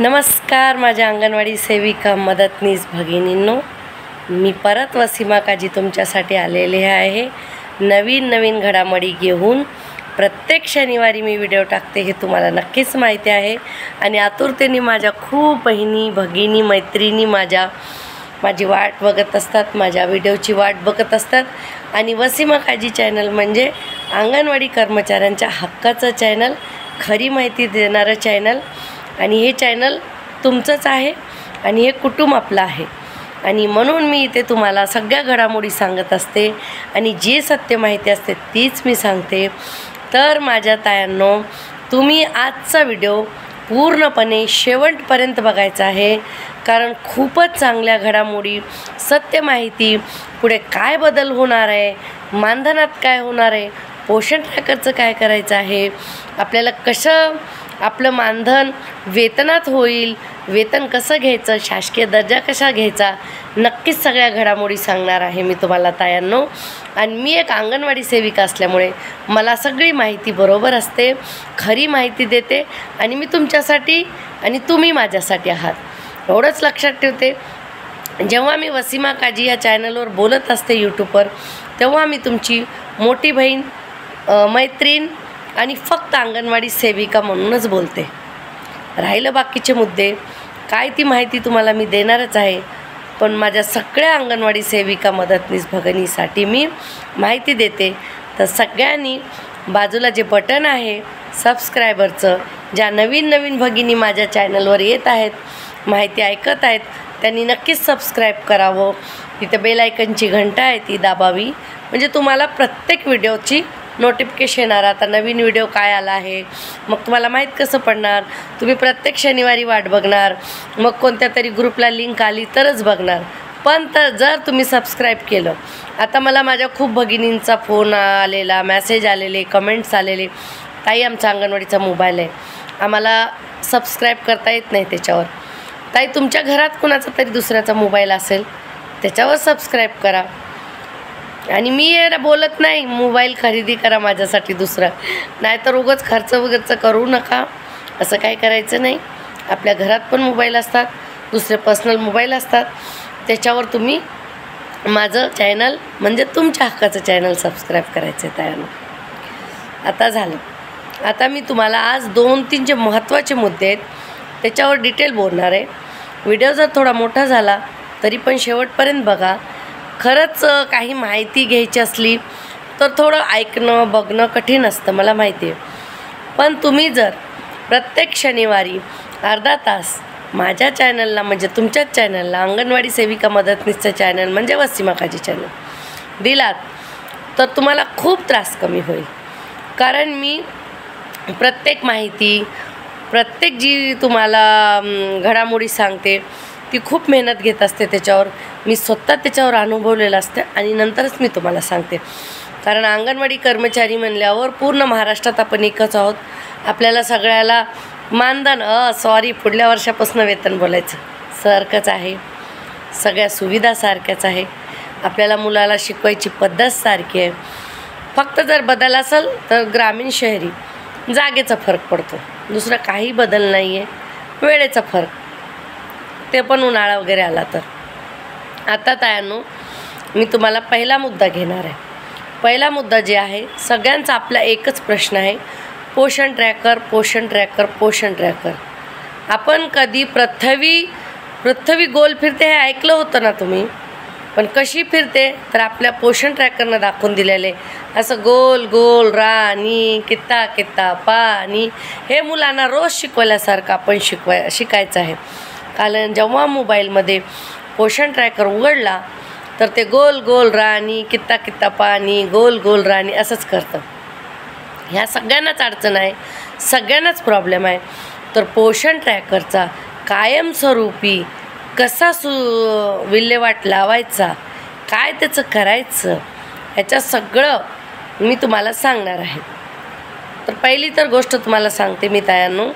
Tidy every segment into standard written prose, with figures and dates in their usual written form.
नमस्कार माझ्या अंगणवाडी सेविका मदतनीस भगिनींनो, मी परत वसीमा काजी तुमच्यासाठी आलेले आहे। नवीन घडामोडी घेऊन प्रत्येक शनिवारी मी व्हिडिओ टाकते हे तुम्हाला नक्कीच माहिती आहे। आणि आतुरतेने माझ्या खूप बहिणी भगिनी मैत्रिणी माझी वाट बघत असतात, माझ्या व्हिडिओची वाट बघत असतात। आणि वसीमा काजी चॅनल म्हणजे अंगणवाडी कर्मचाऱ्यांच्या हक्काचं चॅनल, खरी माहिती देणारं चॅनल। आणि हे चॅनल तुमचंच आहे आणि हे कुटुंब आपलं आहे। आणि म्हणून मी इथे तुम्हाला सगळ्या घडामोडी सांगत असते आणि जी सत्य माहिती असते तीच मी सांगते। तर माझ्या तायांनो, तुम्ही आजचा व्हिडिओ पूर्णपणे शेवटपर्यंत बघायचा आहे, कारण खूपच चांगल्या घडामोडी, सत्य माहिती, पुढे काय बदल होणार आहे, मानधनात काय होणार आहे, पोषण ट्रॅकरचं काय करायचं आहे, आपल्याला कसं आपलं मानधन वेतनात होईल, वेतन कसं घ्यायचं, शासकीय दर्जा कसा घ्यायचा, नक्कीच सगळ्या घडामोडी सांगणार आहे मी तुम्हाला तायांनो। आणि मी एक अंगणवाडी सेविका असल्यामुळे मला सगळी माहिती बरोबर असते, खरी माहिती देते आणि मी तुमच्यासाठी आणि तुम्ही माझ्यासाठी आहात एवढंच लक्षात ठेवते। जेव्हा मी वसीमा काजी या चॅनलवर बोलत असते यूट्यूबवर, तेव्हा मी तुमची मोठी बहीण, मैत्रीण आणि फक्त अंगणवाडी सेविका म्हणूनच बोलते। राहिलं बाकीचे मुद्दे काय, ती माहिती तुम्हाला मी देणारच आहे, पण माझ्या सगळ्या अंगणवाडी सेविका मदतनीस भगिनीसाठी मी माहिती देते। तर सगळ्यांनी बाजूला जे बटन आहे सबस्क्रायबरचं, ज्या नवीन भगिनी माझ्या चॅनलवर येत आहेत, माहिती ऐकत आहेत, त्यांनी नक्कीच सबस्क्राईब करावं। तिथे बेल आयकनची घंटा आहे ती दाबावी, म्हणजे तुम्हाला प्रत्येक व्हिडिओची नोटिफिकेशन येणार। आता नवीन व्हिडिओ काय आला आहे मग तुम्हाला माहीत कसं पडणार? तुम्ही प्रत्येक शनिवारी वाट बघणार, मग कोणत्या तरी ग्रुपला लिंक आली तरच बघणार। पण जर तुम्ही सबस्क्राईब केलं, आता मला माझ्या खूप भगिनींचा फोन आलेला, मेसेज आलेले, कमेंट्स आलेले, ताई आमचा अंगणवाडीचा मोबाईल आहे, आम्हाला सबस्क्राईब करता येत नाही त्याच्यावर। ताई तुमच्या घरात कुणाचा तरी दुसऱ्याचा मोबाईल असेल, त्याच्यावर सबस्क्राईब करा। आणि मी बोलत नाही मोबाईल खरेदी करा माझ्यासाठी दुसरा, नाहीतर उगाच खर्च करू नका, असं काय करायचं नाही। आपल्या घरात पण मोबाईल असतात, दुसरे पर्सनल मोबाईल असतात, त्याच्यावर तुम्ही माझं चॅनल म्हणजे तुमच्या हक्काचं चॅनल सबस्क्राईब करायचं आहे त्यानं। आता झालं, आता मी तुम्हाला आज 2-3 जे महत्त्वाचे मुद्दे आहेत त्याच्यावर डिटेल बोलणार आहे। व्हिडिओ जर थोडा मोठा झाला तरी पण शेवटपर्यंत बघा। खरंच काही माहिती घ्यायची असली तर थोडं ऐकणं बघणं कठीण असतं, मला माहिती आहे, पण तुम्ही जर प्रत्येक शनिवारी अर्धा तास माझ्या चॅनलला म्हणजे तुमच्याच चॅनलला, अंगणवाडी सेविका मदतनीसचं चॅनल म्हणजे वसीमा काजी चॅनल दिलात तर तुम्हाला खूप त्रास कमी होईल। कारण मी प्रत्येक माहिती, प्रत्येक जी तुम्हाला घडामोडी सांगते ती खूप मेहनत घेत असते, त्याच्यावर मी स्वतः त्याच्यावर अनुभवलेलं असते आणि नंतरच मी तुम्हाला सांगते। कारण अंगणवाडी कर्मचारी म्हणल्यावर पूर्ण महाराष्ट्रात आपण एकच आहोत, आपल्याला सगळ्याला मानधन पुढल्या वर्षापासून वेतन बोलायचं सारखंच आहे, सगळ्या सुविधा सारख्याच आहे, आपल्याला मुलाला शिकवायची पद्धत सारखी आहे। फक्त जर बदल असेल तर ग्रामीण शहरी जागेचा फरक पडतो, दुसरा काही बदल नाही आहे, वेळेचा फरक, ते पण उन्हाळा वगैरे आला तर। आता तायांनो, मी तुम्हाला पहिला मुद्दा घेणार आहे। पहिला मुद्दा जे आहे, सगळ्यांचा आपला एकच प्रश्न आहे, पोषण ट्रॅकर। आपण कधी पृथ्वी गोल फिरते हे ऐकलं होतं ना तुम्ही? पण कशी फिरते तर आपल्या पोषण ट्रॅकरनं दाखवून दिलेले असं गोल गोल राणी कित्ता पाणी, हे मुलांना रोज शिकवल्यासारखं आपण शिकायचं आहे। कारण जेव्हा मोबाईलमध्ये पोषण ट्रॅकर उघडला तर ते गोल गोल राणी कित्ता पाणी, गोल गोल राणी असंच करतं। ह्या सगळ्यांनाच अडचण आहे, सगळ्यांनाच प्रॉब्लेम आहे। तर पोषण ट्रॅकरचा कायमस्वरूपी कसा विल्हेवाट लावायचा, काय त्याचं करायचं, ह्याचं सगळं मी तुम्हाला सांगणार आहे। तर पहिली तर गोष्ट तुम्हाला सांगते मी तायांनो,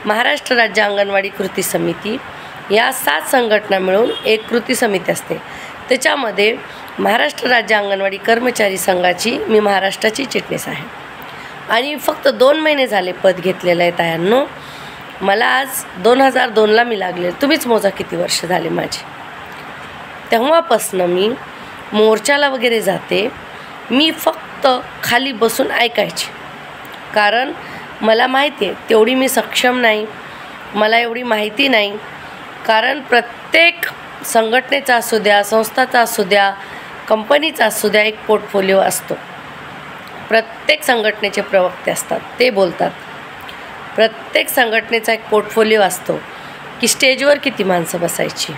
महाराष्ट्र राज्य अंगणवाडी कृती समिती या 7 संघटना मिळून एक कृती समिती असते। त्याच्यामध्ये महाराष्ट्र राज्य अंगणवाडी कर्मचारी संघाची मी महाराष्ट्राची चिटणीस आहे आणि फक्त 2 महिने झाले पद घेतलेलं आहे तायांनो। मला आज 2002ला मी लागले, तुम्हीच मोजा किती वर्ष झाले माझे. तेव्हापासनं मी मोर्चाला वगैरे जाते. मी फक्त खाली बसून ऐकायचे, कारण मला माहिती आहे तेवढी मी सक्षम नाही, मला एवढी माहिती नाही. कारण प्रत्येक संघटनेचा असू द्या, संस्थाचा असू द्या, कंपनीचा असू द्या, एक पोर्टफोलिओ असतो. प्रत्येक संघटनेचे प्रवक्ते असतात, ते बोलतात. प्रत्येक संघटनेचा एक पोर्टफोलिओ असतो की स्टेजवर किती माणसं बसायची.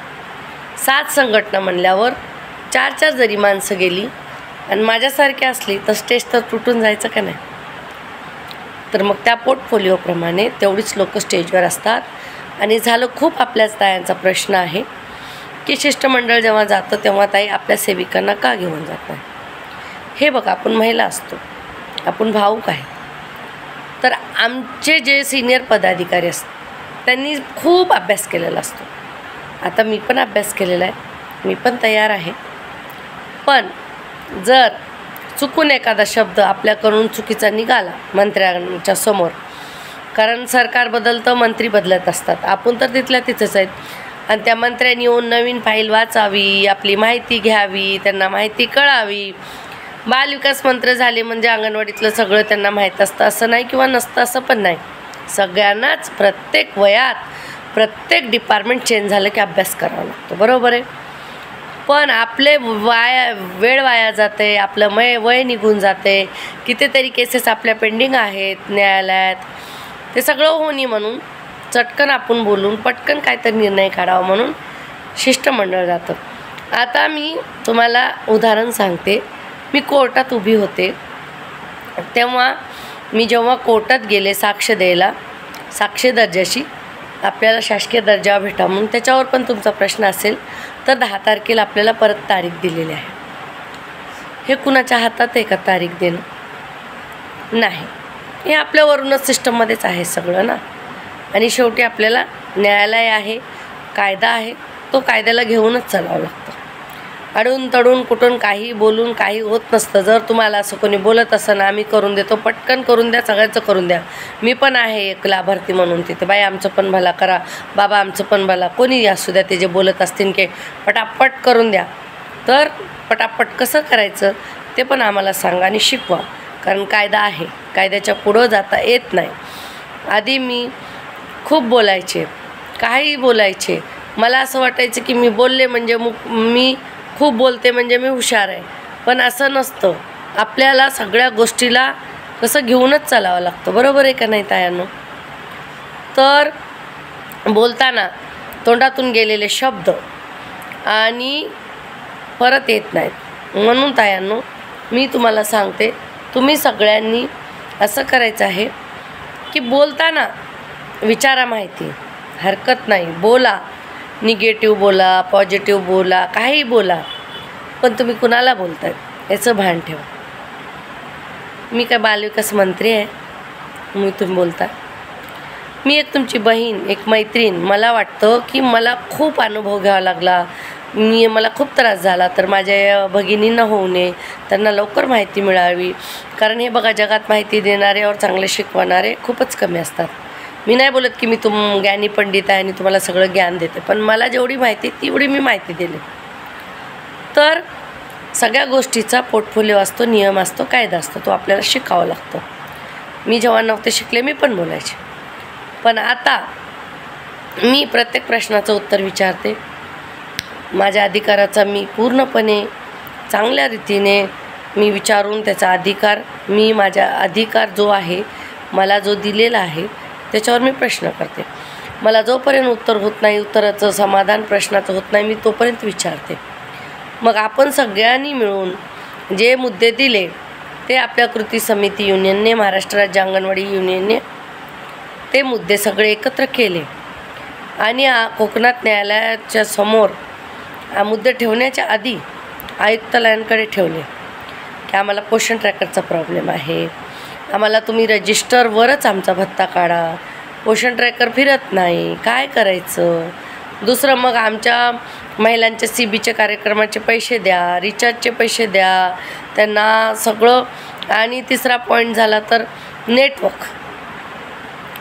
7 संघटना म्हणल्यावर 4 जरी माणसं गेली आणि माझ्यासारखी असली तर स्टेज तर तुटून जायचं का नाही. तर मग त्या पोर्टफोलिओप्रमाणे तेवढीच लोक स्टेजवर असतात. आणि झालं खूप आपल्याच तायांचा प्रश्न आहे की शिष्टमंडळ जेव्हा जातं तेव्हा ताई आपल्या सेविकांना का घेऊन जात नाही. हे बघा, आपण महिला असतो, आपण भाऊक आहे. तर आमचे जे सिनियर पदाधिकारी असतात त्यांनी खूप अभ्यास केलेला असतो. आता मी पण अभ्यास केलेला आहे, मी पण तयार आहे. पण जर चुकून एखादा शब्द आपल्याकडून चुकीचा निघाला मंत्र्यांच्या समोर, कारण सरकार बदलतं, मंत्री बदलत असतात, आपण तर तिथल्या तिथंच आहेत. आणि त्या मंत्र्यांनी येऊन नवीन फाईल वाचावी, आपली माहिती घ्यावी, त्यांना माहिती कळावी. बालविकास मंत्री झाले म्हणजे अंगणवाडीतलं सगळं त्यांना माहीत असतं असं नाही, किंवा नसतं असं पण नाही. सगळ्यांनाच प्रत्येक वयात प्रत्येक डिपार्टमेंट चेंज झालं की अभ्यास करावा लागतो, बरोबर आहे. पण आपले वेळ वाया जाते, आपलं वय निघून जाते. कितीतरी केसेस आपल्या पेंडिंग आहेत न्यायालयात. ते सगळं होणी म्हणून चटकन आपण बोलून पटकन काहीतरी निर्णय काढावा म्हणून शिष्टमंडळ जातं. आता मी तुम्हाला उदाहरण सांगते. मी कोर्टात उभी होते तेव्हा मी जेव्हा कोर्टात गेले साक्ष द्यायला, साक्ष दर्जाशी आपल्याला शासकीय दर्जा भेटा म्हणून, त्याच्यावर पण तुमचा प्रश्न असेल तर 10 तारखेला आपल्याला परत तारीख दिलेली आहे. हे कुणाच्या हातात आहे का तारीख देणं? नाही, हे आपल्यावरूनच सिस्टममध्येच आहे सगळं ना. आणि शेवटी आपल्याला न्यायालय आहे, कायदा आहे, तो कायद्याला घेऊनच चालावं लागतं. अडून तडून कुठून काही बोलून काही होत नसतं. जर तुम्हाला असं कोणी बोलत असं ना, आम्ही करून देतो, पटकन करून द्या, सगळ्यांचं करून द्या. मी पण आहे एक लाभार्थी म्हणून तिथे, बाई आमचं पण भला करा, बाबा आमचं पण भला, कोणी असू द्या, ते जे बोलत असतील की पटापट करून द्या. तर पटापट कसं करायचं ते पण आम्हाला सांगा आणि शिकवा, कारण कायदा आहे, कायद्याच्या पुढं जाता येत नाही. आधी मी खूप बोलायचे, काही बोलायचे, मला असं वाटायचं की मी बोलले म्हणजे मी खूप बोलते म्हणजे मी हुशार आहे. पण असं नसतं. आपल्याला सगळ्या गोष्टीला कसं घेऊनच चालावं लागतं, बरोबर आहे का नाही तायांनो. तर बोलताना तोंडातून गेलेले शब्द आणि परत येत नाहीत. म्हणून तायांनो मी तुम्हाला सांगते, तुम्ही सगळ्यांनी असं करायचं आहे की बोलताना विचारा माहिती, हरकत नाही, बोला, निगेटिव्ह बोला, पॉझिटिव्ह बोला, काही बोला, पण तुम्ही कुणाला बोलतायत याचं भान ठेवा. मी काय बालविकास मंत्री आहे मी तुम्ही बोलता? मी एक तुमची बहीण, एक मैत्रीण. मला वाटतं की मला खूप अनुभव घ्यावा लागला, मला खूप त्रास झाला, तर माझ्या भगिनींना होऊ नये, त्यांना लवकर माहिती मिळावी. कारण हे बघा, जगात माहिती देणारे और चांगले शिकवणारे खूपच कमी असतात. मी नाही बोलत की मी ज्ञानी पंडित आहे आणि तुम्हाला सगळं ज्ञान देते, पण मला जेवढी माहिती तेवढी मी माहिती दिली. तर सगळ्या गोष्टीचा पोर्टफोलिओ असतो, नियम असतो, कायदा असतो, तो आपल्याला शिकावा लागतो. मी जेव्हा नव्हते शिकले मी पण बोलायचे, पण आता मी प्रत्येक प्रश्नाचं उत्तर विचारते. माझ्या अधिकाराचा मी पूर्णपणे चांगल्या रीतीने मी विचारून त्याचा अधिकार, मी माझा अधिकार जो आहे मला जो दिलेला आहे त्याच्यावर मी प्रश्न करते. मला जोपर्यंत उत्तर होत नाही, उत्तराचं समाधान प्रश्नाचं होत नाही, मी तोपर्यंत विचारते. मग आपण सगळ्यांनी मिळून जे मुद्दे दिले ते आपल्या कृती समिती युनियनने, महाराष्ट्र राज्य अंगणवाडी युनियनने ते मुद्दे सगळे एकत्र केले आणि कोकणात न्यायालयाच्या समोर मुद्दे ठेवण्याच्या आधी आयुक्तालयांकडे ठेवले की आम्हाला पोषण ट्रॅकरचा प्रॉब्लेम आहे, आम्हाला तुम्ही रजिस्टरवरच आमचा भत्ता काढा, पोषण ट्रॅकर फिरत नाही, काय करायचं. दुसरं मग आमच्या महिलांच्या CBचे कार्यक्रमाचे पैसे द्या, रिचार्जचे पैसे द्या त्यांना सगळं. आणि तिसरा पॉईंट झाला तर नेटवर्क.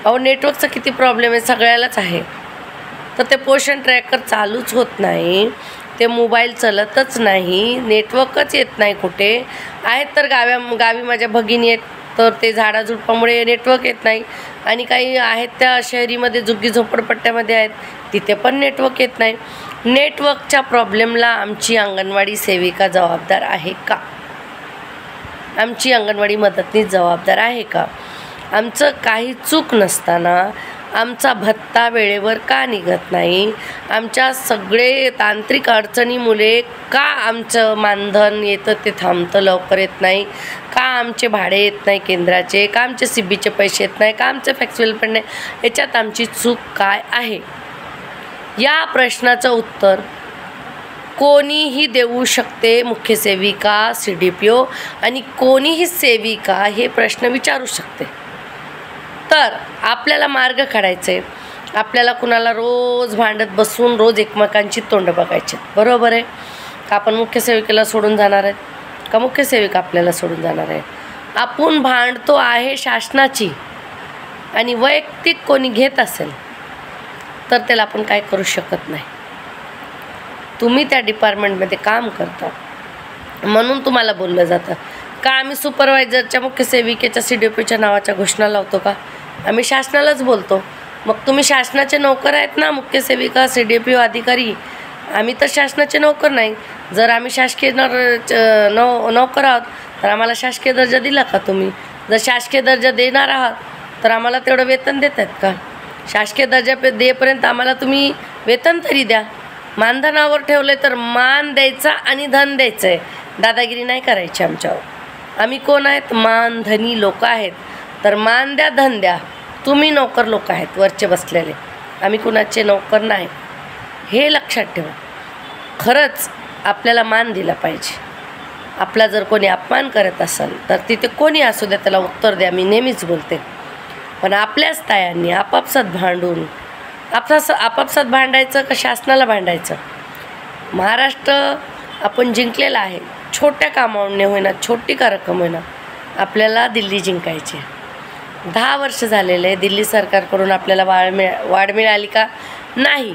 अहो नेटवर्कचा किती प्रॉब्लेम आहे, सगळ्यालाच आहे. तर ते पोषण ट्रॅकर चालूच होत नाही, ते मोबाईल चलतच नाही, नेटवर्कच येत नाही. कुठे आहेत तर गावी माझ्या भगिनी आहेत, तर ते झाडाझुडपामुळे नेटवर्क येत नाही. आणि काही आहेत त्या शहरीमध्ये झुग्गी झोपडपट्ट्यामध्ये आहेत, तिथे पण नेटवर्क येत नाही. नेटवर्कच्या प्रॉब्लेमला आमची अंगणवाडी सेविका जबाबदार आहे का? आमची अंगणवाडी मदतनीस जबाबदार आहे का? आमचं काही चूक नसताना आमचा भत्ता वेळेवर का निघत नाही? आमच्या सगळे तांत्रिक अडचणीमुळे का आमचं मानधन येतं ते थांबतं, लवकर येत नाही? का आमचे भाडे येत नाही केंद्राचे? का आमचे CBचे पैसे येत नाही? का आमचं फॅक्च्युअल पण नाही? याच्यात आमची चूक काय आहे? या प्रश्नाचं उत्तर कोणीही देऊ शकते, मुख्य सेविका, CDPO आणि कोणीही सेविका हे प्रश्न विचारू शकते. तर आपल्याला मार्ग काढायचे, आपल्याला कुणाला रोज भांडत बसून रोज एकमेकांची तोंड बघायचे, बरोबर आहे का? आपण मुख्य सेविकेला सोडून जाणार आहेत का मुख्य सेविका आपल्याला सोडून जाणार आहे? आपण भांडतो आहे शासनाची आणि वैयक्तिक कोणी घेत असेल तर त्याला आपण काय करू शकत नाही. तुम्ही त्या डिपार्टमेंटमध्ये काम करता म्हणून तुम्हाला बोललं जातं का? आम्ही सुपरवायझरच्या, मुख्य सेविकेच्या, CDPOच्या नावाच्या घोषणा लावतो का? आम्ही शासनालाच बोलतो. मग तुम्ही शासनाचे नोकर आहेत ना, मुख्य सेविका, CDPO अधिकारी. आम्ही तर शासनाचे नोकर नाही. जर आम्ही शासकीय नोकर आहोत तर आम्हाला शासकीय दर्जा दिला का तुम्ही? जर शासकीय दर्जा देणार आहात तर आम्हाला तेवढं वेतन देत आहेत का? शासकीय दर्जा देईपर्यंत आम्हाला तुम्ही वेतन तरी द्या. मानधनावर ठेवलं तर मान द्यायचा आणि धन द्यायचं आहे, दादागिरी नाही करायची आमच्यावर. आम्ही कोण आहेत? मानधनी लोक आहेत. तर मान द्या, धन द्या. तुम्ही नोकर लोक आहेत वरचे बसलेले, आम्ही कुणाचे नोकर नाही, हे लक्षात ठेवा. खरंच आपल्याला मान दिला पाहिजे. आपला जर कोणी अपमान करत असेल तर तिथे कोणी असू द्या त्याला उत्तर द्या, मी नेहमीच बोलते. पण आपल्याच तायांनी आपापसात भांडून आपापसात भांडायचं का शासनाला भांडायचं? महाराष्ट्र आपण जिंकलेला आहे. छोट्या कामावरून होईना, छोटी का रक्कम होईना, आपल्याला दिल्ली जिंकायची. 10 वर्ष झालेले दिल्ली सरकारकडून आपल्याला वाढ मिळाली का? नाही.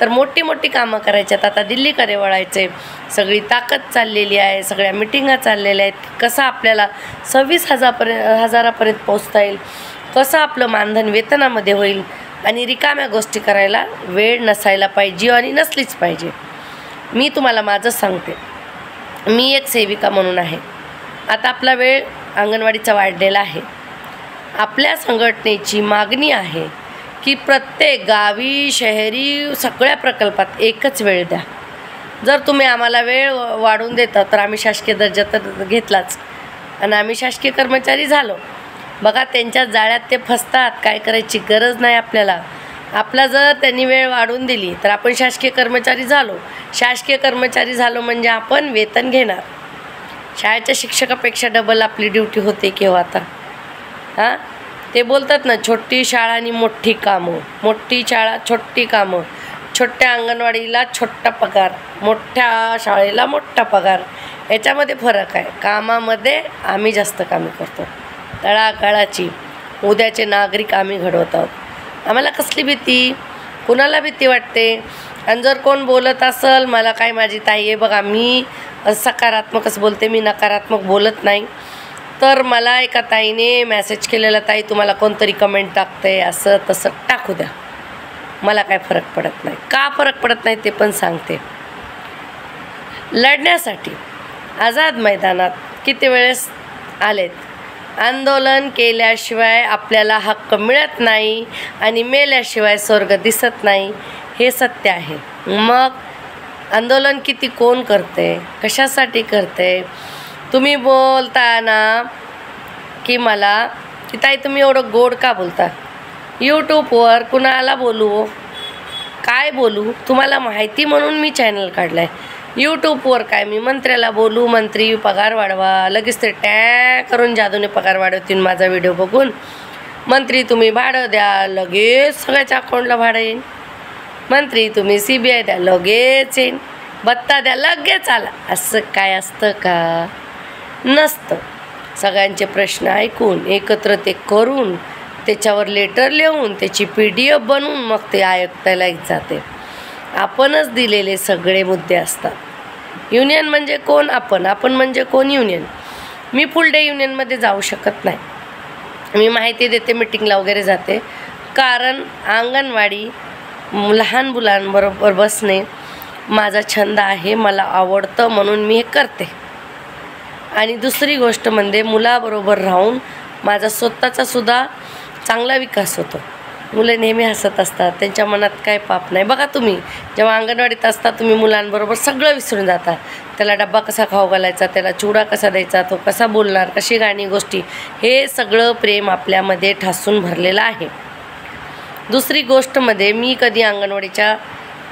तर मोठी मोठी कामं करायच्यात, आता दिल्लीकडे वळायचे. सगळी ताकद चाललेली आहे, सगळ्या मिटिंगा चाललेल्या आहेत. कसं आपल्याला 26,000पर्यंत पोचता येईल, कसं आपलं मानधन वेतनामध्ये होईल. आणि रिकाम्या गोष्टी करायला वेळ नसायला पाहिजे आणि नसलीच पाहिजे. मी तुम्हाला माझं सांगते, मी एक सेविका म्हणून आहे. आता आपला वेळ अंगणवाडीचा वाढलेला आहे. आपल्या संघटनेची मागणी आहे की प्रत्येक गावी, शहरी, सगळ्या प्रकल्पात एकच वेळ द्या. जर तुम्ही आम्हाला वेळ वाढवून देता तर आम्ही शासकीय दर्जा तर घेतलाच आणि आम्ही शासकीय कर्मचारी झालो. बघा त्यांच्या जाळ्यात ते फसतात, काय करायची गरज नाही आपल्याला. आपला जर त्यांनी वेळ वाढवून दिली तर आपण शासकीय कर्मचारी झालो. शासकीय कर्मचारी झालो म्हणजे आपण वेतन घेणार. शाळेच्या शिक्षकापेक्षा डबल आपली ड्युटी होते केव्हा आता. हां, ते बोलतात ना, छोटी शाळा आणि मोठी कामं, मोठी शाळा छोटी कामं, छोट्या अंगणवाडीला छोटा पगार, मोठ्या शाळेला मोठा पगार. याच्यामध्ये फरक आहे. कामामध्ये आम्ही जास्त कामे करतो, तळागाळाची. उद्याचे नागरिक आम्ही घडवत आहोत. आम्हाला कसली भीती? कुणाला भीती वाटते? आणि जर कोण बोलत असेल, मला काय, माझी ताई आहे बघा, मी सकारात्मकच बोलते, मी नकारात्मक बोलत नाही. तर मला एका ताईने मेसेज केलेला, ताई तुम्हाला कोणतरी कमेंट टाकते, असं तसं टाकू द्या, मला काय फरक पडत नाही. का फरक पडत नाही ते पण सांगते. लढण्यासाठी आझाद मैदानात किती वेळेस आलेत. आंदोलन केल्याशिवाय आपल्याला हक्क मिळत नाही आणि मेल्याशिवाय स्वर्ग दिसत नाही, हे सत्य आहे. मग आंदोलन किती कोण करते, कशासाठी करते? तुम्ही बोलता ना की मला की ताई तुम्ही एवढं गोड का बोलता? यूट्यूबवर कुणाला बोलू, काय बोलू? तुम्हाला माहिती म्हणून मी चॅनल काढलं आहे. यूट्यूबवर काय मी मंत्र्याला बोलू, मंत्री पगार वाढवा, लगेच ते टॅग करून जादूने पगार वाढवतील माझा व्हिडिओ बघून. मंत्री तुम्ही भाडं द्या, लगेच सगळ्याच्या अकाउंटला भाडं येईन. मंत्री तुम्ही CBI द्या, लगेच येईन. भत्ता द्या, लगेच आला. असं काय असतं का? नसतं. सगळ्यांचे प्रश्न ऐकून एकत्र ते करून त्याच्यावर लेटर लिहून त्याची PDF बनवून मग ते आयुक्तालयात जाते. आपणच दिलेले सगळे मुद्दे असतात. युनियन म्हणजे कोण? आपण म्हणजे कोण? युनियन. मी फुल डे युनियनमध्ये जाऊ शकत नाही. मी माहिती देते, मीटिंगला वगैरे जाते, कारण अंगणवाडी लहान मुलांबरोबर बसणे माझा छंद आहे, मला आवडतं म्हणून मी हे करते. आणि दुसरी गोष्ट म्हणजे मुलाबरोबर राहून माझा स्वतःचा सुद्धा चांगला विकास होतो. मुलं नेहमी हसत असतात, त्यांच्या मनात काय पाप नाही. बघा तुम्ही जेव्हा अंगणवाडीत असता तुम्ही मुलांबरोबर सगळं विसरून जाता. त्याला डब्बा कसा खाऊ घालायचा, त्याला चिवडा कसा द्यायचा, तो कसा बोलणार, कशी गाणी गोष्टी, हे सगळं प्रेम आपल्यामध्ये ठासून भरलेलं आहे. दुसरी गोष्टमध्ये मी कधी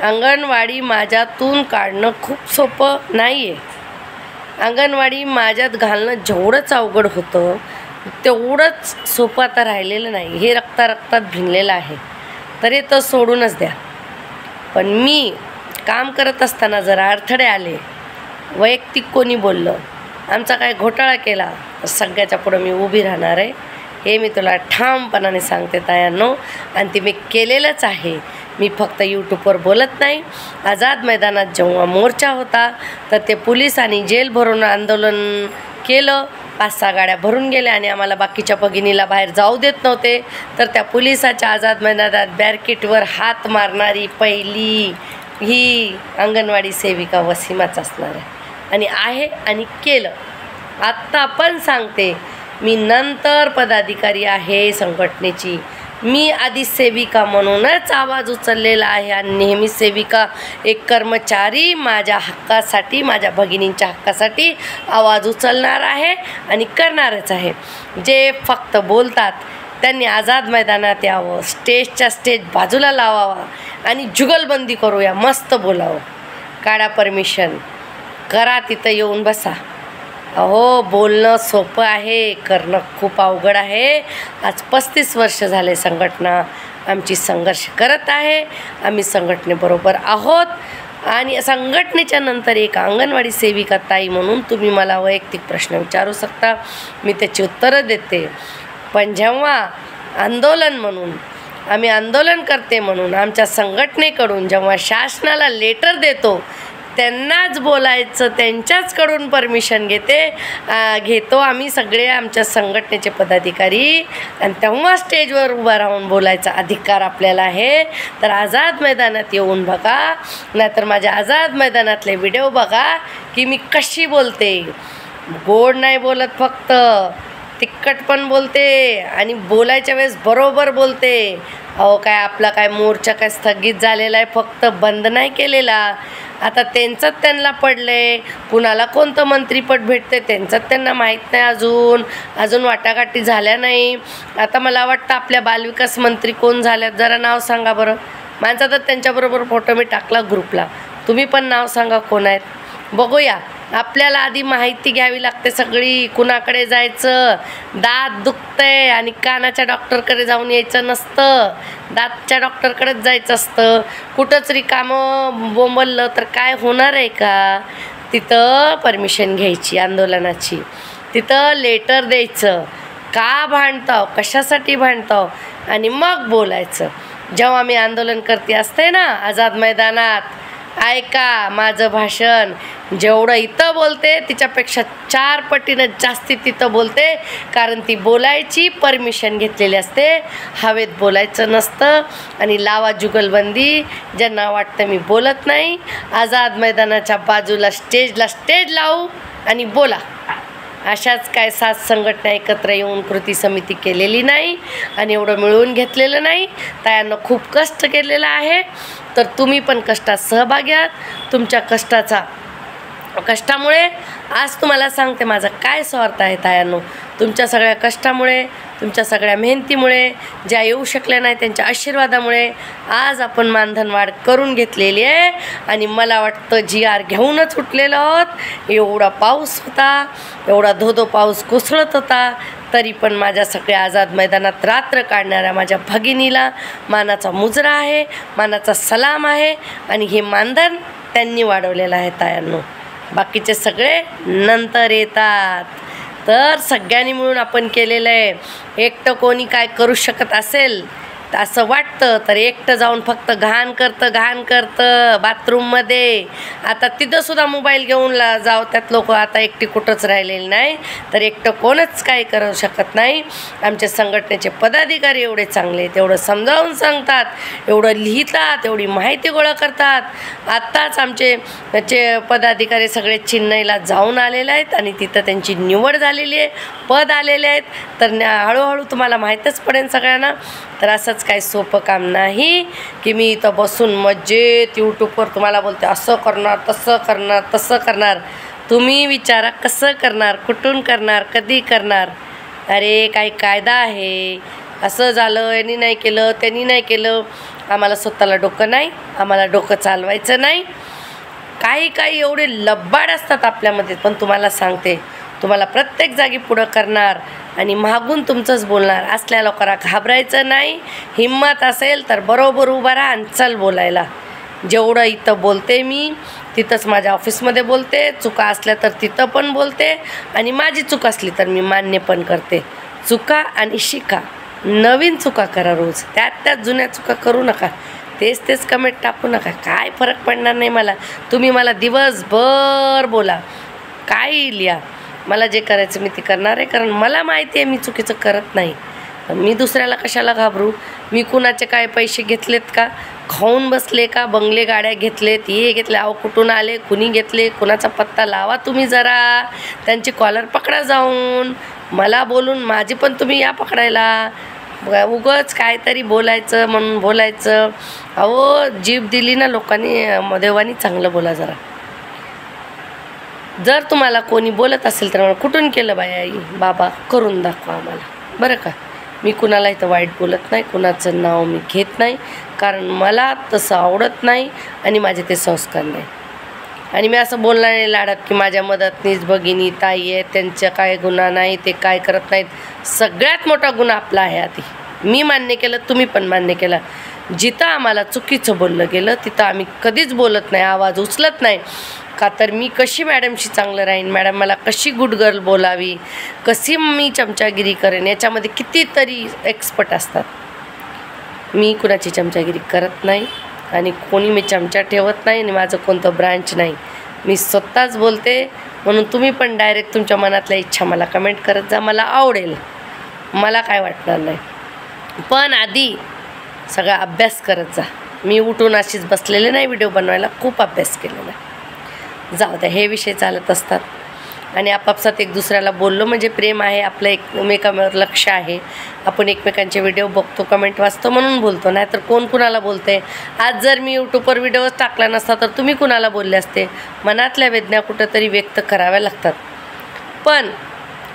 अंगणवाडी माझ्यातून काढणं खूप सोपं नाही आहे. अंगणवाडी माझ्यात घालणं जेवढंच अवघड होतं तेवढंच सोपं आता राहिलेलं नाही. हे रक्तात भिनलेलं आहे. तरी तो सोडूनच द्या. पण मी काम करत असताना जर अडथळे आले, वैयक्तिक कोणी बोललं, आमचा काय घोटाळा केला, तर सगळ्याच्या पुढं मी उभी राहणार आहे. हे मी तुला ठामपणाने सांगते तायांनो, आणि ते मी केलेलंच आहे. मी फक्त यूट्यूबवर बोलत नाही. आझाद मैदानात जेव्हा मोर्चा होता तर ते पोलिसांनी जेल भरून आंदोलन केलं. 5-6 गाड्या भरून गेल्या आणि आम्हाला बाकीच्या भगिनीला बाहेर जाऊ देत नव्हते. तर त्या पोलिसाच्या आझाद मैदानात बॅरिकेडवर हात मारणारी पहिली ही अंगणवाडी सेविका वसीमाच असणार आहे आणि केलं. आत्ता पण सांगते, मी नंतर पदाधिकारी आहे संघटनेची. मी आधी सेविका म्हणूनच आवाज उचललेला आहे आणि नेहमी सेविका एक कर्मचारी माझ्या हक्कासाठी, माझ्या भगिनींच्या हक्कासाठी आवाज उचलणार आहे आणि करणारच आहे. जे फक्त बोलतात त्यांनी आझाद मैदानात यावं, स्टेजच्या स्टेज बाजूला लावावा आणि जुगलबंदी करूया, मस्त बोलावं. काढा परमिशन, करा, तिथं येऊन बसा. अहो, बोलणं सोपं आहे, करणं खूप अवघड आहे. आज 35 वर्ष झाले संघटना आमची संघर्ष करत आहे. आम्ही संघटनेबरोबर आहोत आणि संघटनेच्या नंतर एक अंगणवाडी सेविका ताई म्हणून तुम्ही मला वैयक्तिक प्रश्न विचारू शकता, मी त्याची उत्तरं देते. पण जेव्हा आंदोलन म्हणून आम्ही आंदोलन करते म्हणून आमच्या संघटनेकडून जेव्हा शासनाला लेटर देतो, त्यांनाच बोलायचं, त्यांच्याचकडून परमिशन घेतो आम्ही सगळे आमच्या संघटनेचे पदाधिकारी, आणि तेव्हा स्टेजवर उभा राहून बोलायचा अधिकार आपल्याला आहे. तर आझाद मैदानात येऊन बघा, नाहीतर माझ्या आझाद मैदानातले व्हिडिओ बघा की मी कशी बोलते. गोड नाही बोलत, फक्त तिखट पण बोलते आणि बोलायच्या वेळेस बरोबर बोलते. अहो, काय आपला काय मोर्चा काय स्थगित झालेला आहे, फक्त बंद नाही केलेला. आता त्यांचंच त्यांना पडले, कुणाला कोणतं मंत्रीपद भेटते त्यांचंच त्यांना माहीत नाही. अजून वाटाघाटी झाल्या नाही. आता मला वाटतं आपल्या बालविकास मंत्री कोण झाल्यात, जरा नाव सांगा बरं. माझा तर त्यांच्याबरोबर फोटो मी टाकला ग्रुपला, तुम्ही पण नाव सांगा कोण आहेत, बघूया. आपल्याला आधी माहिती घ्यावी लागते सगळी. कुणाकडे जायचं, दात दुखतंय आणि कानाच्या डॉक्टरकडे जाऊन यायचं नसतं, दातच्या डॉक्टरकडेच जायचं असतं. कुठंच रिकामं बोंबललं तर काय होणार आहे का? तिथं परमिशन घ्यायची आंदोलनाची, तिथं लेटर द्यायचं, का भांडताव, कशासाठी भांडताव, आणि मग बोलायचं. जेव्हा मी आंदोलन करते असते ना आझाद मैदानात, ऐका माझं भाषण, जेवढं इथं बोलते तिच्यापेक्षा 4 पटीनं जास्ती तिथं बोलते, कारण ती बोलायची परमिशन घेतलेली असते. हवेत बोलायचं नसतं. आणि लावा जुगलबंदी, ज्यांना वाटतं मी बोलत नाही, आझाद मैदानाच्या बाजूला स्टेज लावू आणि बोला. अशाच काय 7 संघटना एकत्र येऊन कृती समिती केलेली नाही आणि एवढं मिळवून घेतलेलं नाही. तायांना खूप कष्ट केलेलं आहे. तर तुम्ही पण कष्टात सहभागी आहात. तुमच्या कष्टामुळे आज तुम्हाला सांगते माझा काय स्वार्थ आहे तायांनो. तुमच्या सगळ्या कष्टामुळे, तुमच्या सगळ्या मेहनतीमुळे, ज्या येऊ शकल्या नाही त्यांच्या आशीर्वादामुळे आज आपण मानधनवाढ करून घेतलेली आहे. आणि मला वाटतं GR घेऊनच उठलेलो आहोत. एवढा पाऊस होता, एवढा धोधो पाऊस कोसळत होता, तरी पण माझ्या सगळ्या आझाद मैदानात रात्र काढणाऱ्या माझ्या भगिनीला मानाचा मुजरा आहे, मानाचा सलाम आहे. आणि हे मानधन त्यांनी वाढवलेलं आहे तायांनो. बाकीचे सगळे नंतर येतात. तर सगळ्यांनी मिळून आपण केलेलं आहे. एकटं कोणी काय करू शकत असेल तर असं वाटतं तर एकटं जाऊन फक्त घाण करतं बाथरूममध्ये. आता तिथंसुद्धा मोबाईल घेऊन जाव त्यात लोक आता एकटी कुठंच राहिलेली नाही. तर एकटं कोणच काही करू शकत नाही. आमच्या संघटनेचे पदाधिकारी एवढे चांगले, तेवढं समजावून सांगतात, एवढं लिहितात, एवढी माहिती गोळा करतात. आत्ताच आमचे पदाधिकारी सगळे चेन्नईला जाऊन आलेले आहेत आणि तिथं त्यांची निवड झालेली आहे, पद आलेले आहेत. तर हळूहळू तुम्हाला माहीतच पडेल सगळ्यांना. तर असंच काही सोपं काम नाही की मी इथं बसून मजेत यूट्यूबवर तुम्हाला बोलते असं करणार तसं करणार. तुम्ही विचारा कसं करणार, कुठून करणार, कधी करणार. अरे काही कायदा आहे. असं झालं, यांनी नाही केलं, त्यांनी नाही केलं. आम्हाला स्वतःला डोकं नाही, आम्हाला डोकं चालवायचं नाही. काही एवढे लब्बाड असतात आपल्यामध्ये. पण तुम्हाला सांगते, तुम्हाला प्रत्येक जागी पुढं करणार आणि मागून तुमचंच बोलणार. असल्या लोकांना घाबरायचं नाही. हिम्मत असेल तर बरोबर उभा राहा आणि चल बोलायला. जेवढं इथं बोलते मी तिथंच माझ्या ऑफिसमध्ये बोलते. चुका असल्या तर तिथं पण बोलते आणि माझी चूक असली तर मी मान्य पण करते. चुका आणि शिका, नवीन चुका करा रोज. त्यात जुन्या चुका करू नका. तेच कमेंट टाकू नका. काय फरक पडणार नाही मला. तुम्ही मला दिवसभर बोला, काही लिहा. मला जे करायचं मी ते करणार आहे. कारण मला माहिती आहे मी चुकीचं करत नाही. मी दुसऱ्याला कशाला घाबरू. मी कुणाचे काय पैसे घेतलेत का, खाऊन बसले का, बंगले गाड्या घेतलेत, हे घेतले, अहो कुठून आले, कुणी घेतले, कुणाचा पत्ता लावा तुम्ही जरा. त्यांची कॉलर पकडा जाऊन. मला बोलून माझी पण तुम्ही या पकडायला. उगच काहीतरी बोलायचं म्हणून बोलायचं. अहो जीभ दिली ना लोकांनी, देवानी चांगलं बोला जरा. जर तुम्हाला कोणी बोलत असेल तर मला कुठून केलं बाई आई बाबा करून दाखवा आम्हाला, बरं का. मी कुणाला इथं वाईट बोलत नाही, कुणाचं नाव मी घेत नाही. कारण मला तसं आवडत नाही आणि माझे ते संस्कार नाही. आणि मी असं बोलणार नाही लाडात की माझ्या मदतनीस भगिनी ताई आहे, त्यांच्या काय गुन्हा नाही, ते काय करत नाहीत. सगळ्यात मोठा गुन्हा आपला आहे. आधी मी मान्य केलं, तुम्ही पण मान्य केलं. जिथं आम्हाला चुकीचं बोललं गेलं तिथं आम्ही कधीच बोलत नाही, आवाज उचलत नाही. का तर मी कशी मॅडमशी चांगलं राहीन, मॅडम मला कशी गुड गर्ल बोलावी, कशी मी चमचागिरी करेन, याच्यामध्ये कितीतरी एक्सपर्ट असतात. मी कुणाची चमचागिरी करत नाही आणि कोणी मी चमचा ठेवत नाही आणि माझं कोणतं ब्रांच नाही. मी स्वतःच बोलते. म्हणून तुम्ही पण डायरेक्ट तुमच्या मनातल्या इच्छा मला कमेंट करत जा. मला आवडेल, मला काय वाटणार नाही. पण आधी सगळा अभ्यास करत जा. मी उठून अशीच बसलेले नाही व्हिडिओ बनवायला, खूप अभ्यास केलेला आहे. जाऊ द्या, हे विषय चालत असतात आणि आपापसात एक दुसऱ्याला बोललो म्हणजे प्रेम आहे आपलं, एकमेकांवर लक्ष आहे. आपण एकमेकांचे व्हिडिओ बघतो, कमेंट वाचतो म्हणून बोलतो. नाही तर कोण कुणाला बोलते. आज जर मी यूट्यूबवर व्हिडिओ टाकला नसता तर तुम्ही कुणाला बोलले असते. मनातल्या वेदना कुठंतरी व्यक्त कराव्या लागतात. पण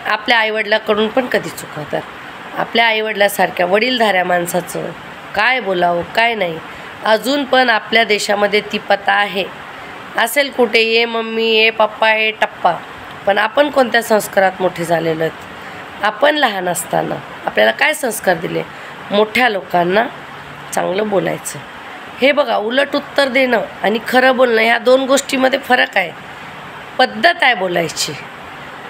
आपल्या आईवडिलाकडून पण कधी चुकवतात. आपल्या आईवडिलासारख्या वडीलधाऱ्या माणसाचं काय बोलावं काय नाही. अजून पण आपल्या देशामध्ये ती प्रथा आहे. असेल कुठे ये मम्मी, ये पप्पा, ये टप्पा. पण आपण कोणत्या संस्कारात मोठे झालेलो आहेत. आपण लहान असताना आपल्याला काय संस्कार दिले, मोठ्या लोकांना चांगलं बोलायचं. हे बघा, उलट उत्तर देणं आणि खरं बोलणं ह्या दोन गोष्टीमध्ये फरक आहे. पद्धत आहे बोलायची.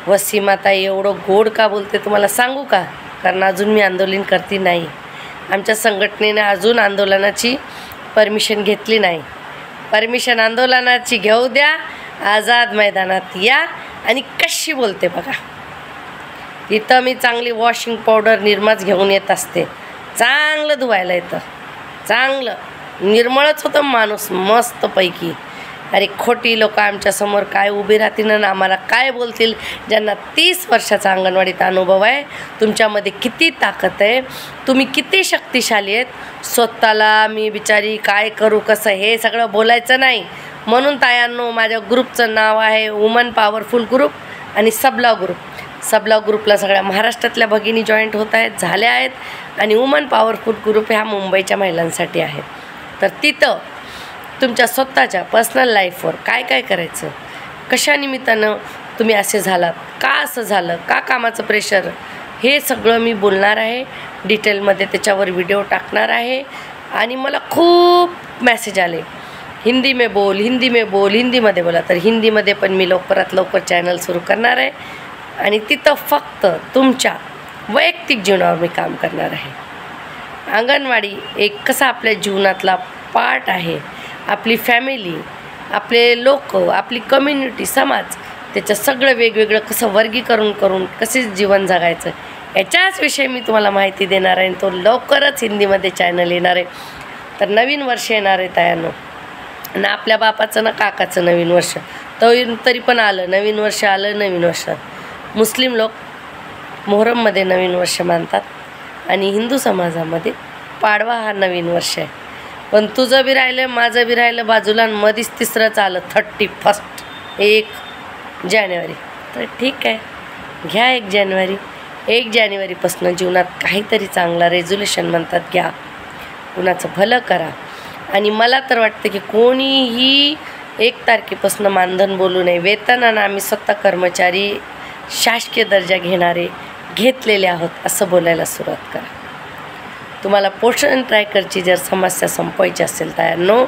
वसीमाताई एवढं गोड का बोलते तुम्हाला सांगू का. कारण अजून मी आंदोलन करते नाही. आमच्या संघटनेने अजून आंदोलनाची परमिशन घेतली नाही. परमिशन आंदोलनाची घेऊ द्या. आझाद मैदानात या आणि कशी बोलते बघा. इथं मी चांगली वॉशिंग पावडर निर्माच घेऊन येत असते. चांगलं धुवायला येतं, चांगलं निर्मळच होतं माणूस मस्तपैकी. अरे खोटी लोक आमच्यासमोर काय उभी राहतील ना आम्हाला काय बोलतील. ज्यांना 30 वर्षाचा अंगणवाडीत अनुभव आहे. तुमच्यामध्ये किती ताकद आहे, तुम्ही किती शक्तिशाली आहेत. स्वतःला मी बिचारी काय करू कसं हे सगळं बोलायचं नाही. म्हणून तायांनो, माझ्या ग्रुपचं नाव आहे वुमन पॉवरफुल ग्रुप आणि सबला ग्रुप. सबला ग्रुपला सगळ्या महाराष्ट्रातल्या भगिनी जॉईंट होत आहेत, झाल्या आहेत. आणि वुमन पॉवरफुल ग्रुप ह्या मुंबईच्या महिलांसाठी आहे. तर तिथं तुमच्या स्वतःच्या पर्सनल लाईफवर काय काय करायचं, कशा निमित्तानं तुम्ही असे झालात, का असं झालं, का कामाचं प्रेशर, हे सगळं मी बोलणार आहे डिटेलमध्ये. त्याच्यावर व्हिडिओ टाकणार आहे. आणि मला खूप मेसेज आले, हिंदी में बोल, हिंदी में बोल, हिंदीमध्ये बोला. तर हिंदीमध्ये पण मी लवकरात लवकर चॅनल सुरू करणार आहे. आणि तिथं फक्त तुमच्या वैयक्तिक जीवनावर मी काम करणार आहे. अंगणवाडी एक कसा आपल्या जीवनातला पार्ट आहे. आपली फॅमिली, आपले लोक, आपली कम्युनिटी, समाज, त्याचं सगळं वेगवेगळं कसं वर्गीकरण करून कसे जीवन जगायचं याच्याच विषयी मी तुम्हाला माहिती देणार आहे. तो लवकरच हिंदीमध्ये चॅनल येणार आहे. तर नवीन वर्ष येणार आहे तायांनो. आणि आपल्या बापाचं ना काकाचं नवीन वर्ष तरी पण आलं, नवीन वर्ष आलं. नवीन वर्ष मुस्लिम लोक मोहरममध्ये नवीन वर्ष मानतात आणि हिंदू समाजामध्ये पाडवा हा नवीन वर्ष आहे. पण तुझं बी राहिलं, माझं बी राहिलं बाजूला, मधीच तिसरंच आलं 31 1 जानेवारी. तर ठीक आहे, घ्या 1 जानेवारी. 1 जानेवारीपासून जीवनात काहीतरी चांगला रेझोल्युशन म्हणतात घ्या, कुणाचं भलं करा. आणि मला तर वाटतं की कोणीही 1 तारखेपासून मानधन बोलू नये. वेतनानं आम्ही स्वतः कर्मचारी शासकीय दर्जा घेतलेले आहोत असं बोलायला सुरुवात करा. तुम्हाला पोषण ट्रॅकरची जर समस्या संपवायची असेल तायांनो,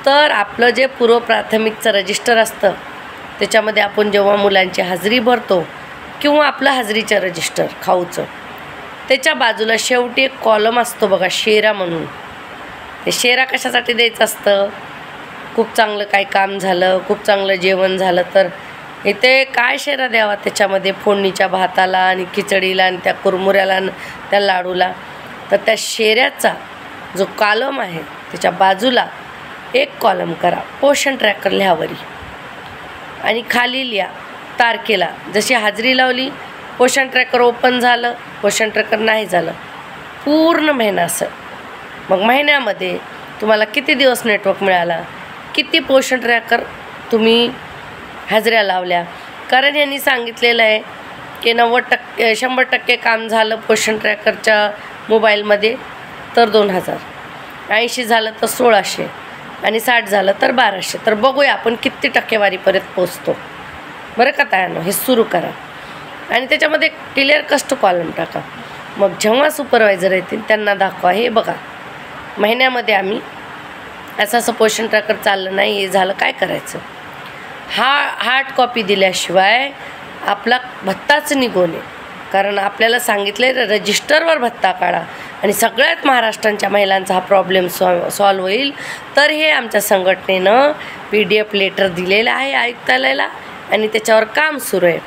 तर आपलं जे पूर्व प्राथमिकचं रजिस्टर असतं त्याच्यामध्ये आपण जेव्हा मुलांची हाजरी भरतो किंवा आपलं हाजरीचं रजिस्टर खाऊचं, त्याच्या बाजूला शेवटी एक कॉलम असतो बघा, शेरा म्हणून. ते शेरा कशासाठी द्यायचं असतं? खूप चांगलं काय काम झालं, खूप चांगलं जेवण झालं तर इथे काय शेरा द्यावा? त्याच्यामध्ये फोडणीच्या भाताला आणि खिचडीला आणि त्या कुरमुऱ्याला आणि त्या लाडूला. तर त्या शेऱ्याचा जो कॉलम आहे त्याच्या बाजूला एक कॉलम करा, पोषण ट्रॅकर लिहावरी. आणि खाली लिहा तारखेला. जशी हाजरी लावली, पोषण ट्रॅकर ओपन झालं, पोषण ट्रॅकर नाही झालं, पूर्ण महिना असं. मग महिन्यामध्ये तुम्हाला किती दिवस नेटवर्क मिळाला, किती पोषण ट्रॅकर तुम्ही हाजऱ्या लावल्या. कारण यांनी सांगितलेलं आहे की 100% काम झालं पोषण ट्रॅकरच्या मोबाईलमध्ये तर 2000, 80 झालं तर 1600 आणि 60 झालं तर 1200. तर बघूया आपण किती टक्केवारीपर्यंत पोचतो. बरं का तायांनो, हे सुरू करा आणि त्याच्यामध्ये क्लिअर कस्ट कॉलम टाका. मग जेव्हा सुपरवायझर येतील त्यांना दाखवा, हे बघा महिन्यामध्ये आम्ही असं पोषण ट्रॅकर चाललं नाही, हे झालं, काय करायचं. हार्ड कॉपी दिल्याशिवाय आपला भत्ताच निघून आहे. कारण आपल्याला सांगितलं आहे रजिस्टरवर भत्ता काढा आणि सगळ्यात महाराष्ट्रांच्या महिलांचा हा प्रॉब्लेम सॉल्व होईल. तर हे आमच्या संघटनेनं PDF लेटर दिलेलं आहे आयुक्तालयाला आणि त्याच्यावर काम सुरू आहे.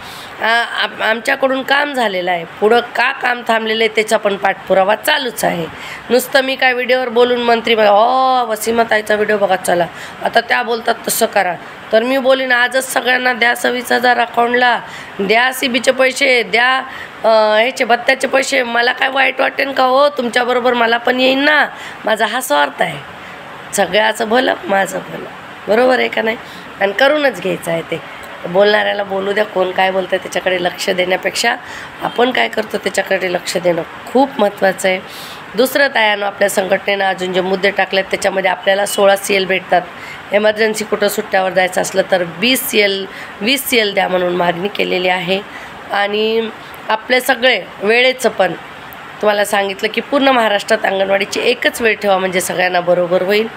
आमच्याकडून काम झालेलं आहे, पुढं का काम थांबलेलं आहे त्याचा पण पाठपुरावा चालूच आहे. नुसतं मी काय व्हिडिओवर बोलून मंत्री वसीमाताईचा व्हिडिओ बघा चला आता त्या बोलतात तसं करा, तर मी बोलीन आजच सगळ्यांना द्या 26,000 अकाउंटला, द्या CBचे पैसे, द्या ह्याचे भत्त्याचे पैसे. मला काय वाईट वाटेन का हो? तुमच्याबरोबर मला पण येईन ना. माझा हा स्वार्थ आहे, सगळ्याचं भलं माझं भलं. बरोबर आहे का नाही? आणि करूनच घ्यायचं आहे. ते बोलणाऱ्याला बोलू द्या, कोण काय बोलतं त्याच्याकडे लक्ष देण्यापेक्षा आपण काय करतो त्याच्याकडे लक्ष देणं खूप महत्त्वाचं आहे. दुसरं तायानं आपल्या संघटनेनं अजून जे मुद्दे टाकलेत त्याच्यामध्ये आपल्याला 16 CL भेटतात. एमर्जन्सी कुठं सुट्ट्यावर जायचं असलं तर 20 CL द्या म्हणून मागणी केलेली आहे. आणि आपले सगळे वेळेचं पण तुम्हाला सांगितलं की पूर्ण महाराष्ट्रात अंगणवाडीची एकच वेळ ठेवा म्हणजे सगळ्यांना बरोबर होईल.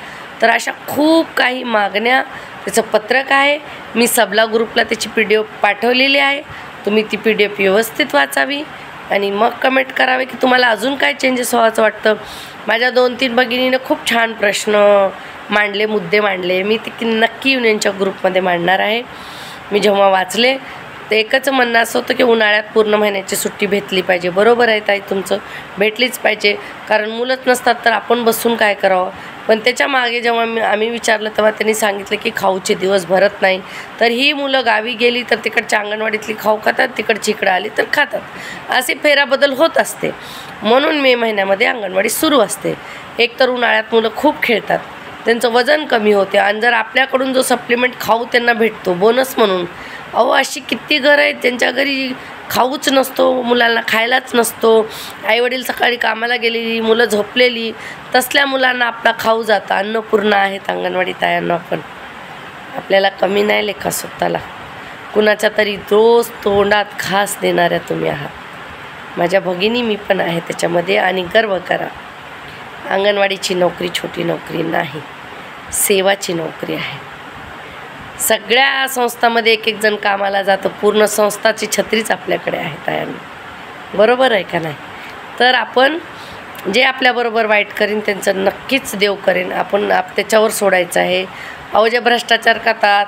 तर अशा खूप काही मागण्या, त्याचं पत्रक आहे, मी सबला ग्रुपला त्याची PDF पाठवलेली आहे. तुम्ही ती PDF व्यवस्थित वाचावी आणि मग कमेंट करावे की तुम्हाला अजून काय चेंजेस व्हायचं वाटतं. माझ्या 2-3 भगिनीनं खूप छान प्रश्न मांडले, मुद्दे मांडले. मी ती नक्की युनियनच्या ग्रुपमध्ये मांडणार आहे. मी जेव्हा वाचले ते एकच म्हणणं असं होतं की उन्हाळ्यात पूर्ण महिन्याची सुट्टी भेटली पाहिजे. बरोबर आहे ताई तुमचं, भेटलीच पाहिजे. कारण मुलंच नसतात तर आपण बसून काय करावं. पण त्याच्या मागे जेव्हा आम्ही विचारलं तेव्हा त्यांनी सांगितलं की खाऊचे दिवस भरत नाही. तर ही मुलं गावी गेली तर तिकडच्या अंगणवाडीतली खाऊ खातात, तिकडची इकडं आली तर खातात, असे फेराबदल होत असते. म्हणून मे महिन्यामध्ये अंगणवाडी सुरू असते. एक तर उन्हाळ्यात मुलं खूप खेळतात, त्यांचं वजन कमी होते आणि जर आपल्याकडून जो सप्लिमेंट खाऊ त्यांना भेटतो बोनस म्हणून, अशी किती घरं आहेत त्यांच्या घरी खाऊच नसतो, मुलांना खायलाच नसतो. आईवडील सकाळी कामाला गेलेली, मुलं झोपलेली, तसल्या मुलांना आपला खाऊ जातं. अन्नपूर्णा आहेत अंगणवाडी तायांना. पण आपल्याला कमी नाही लेखा स्वतःला, कुणाच्या तरी रोज तोंडात घास देणाऱ्या तुम्ही आहात. माझ्या भगिनी मी पण आहे त्याच्यामध्ये आणि गर्व करा. अंगणवाडीची नोकरी छोटी नोकरी नाही, सेवाची नोकरी आहे. सगळ्या संस्थांमध्ये एक एक जण कामाला जातं, पूर्ण संस्थाची छत्रीच आपल्याकडे आहे तायांनी, बरोबर आहे का नाही? तर आपण जे आपल्याबरोबर वाईट करीन त्यांचं नक्कीच देव करेन, आपण त्याच्यावर सोडायचं आहे. अहो जे भ्रष्टाचार करतात,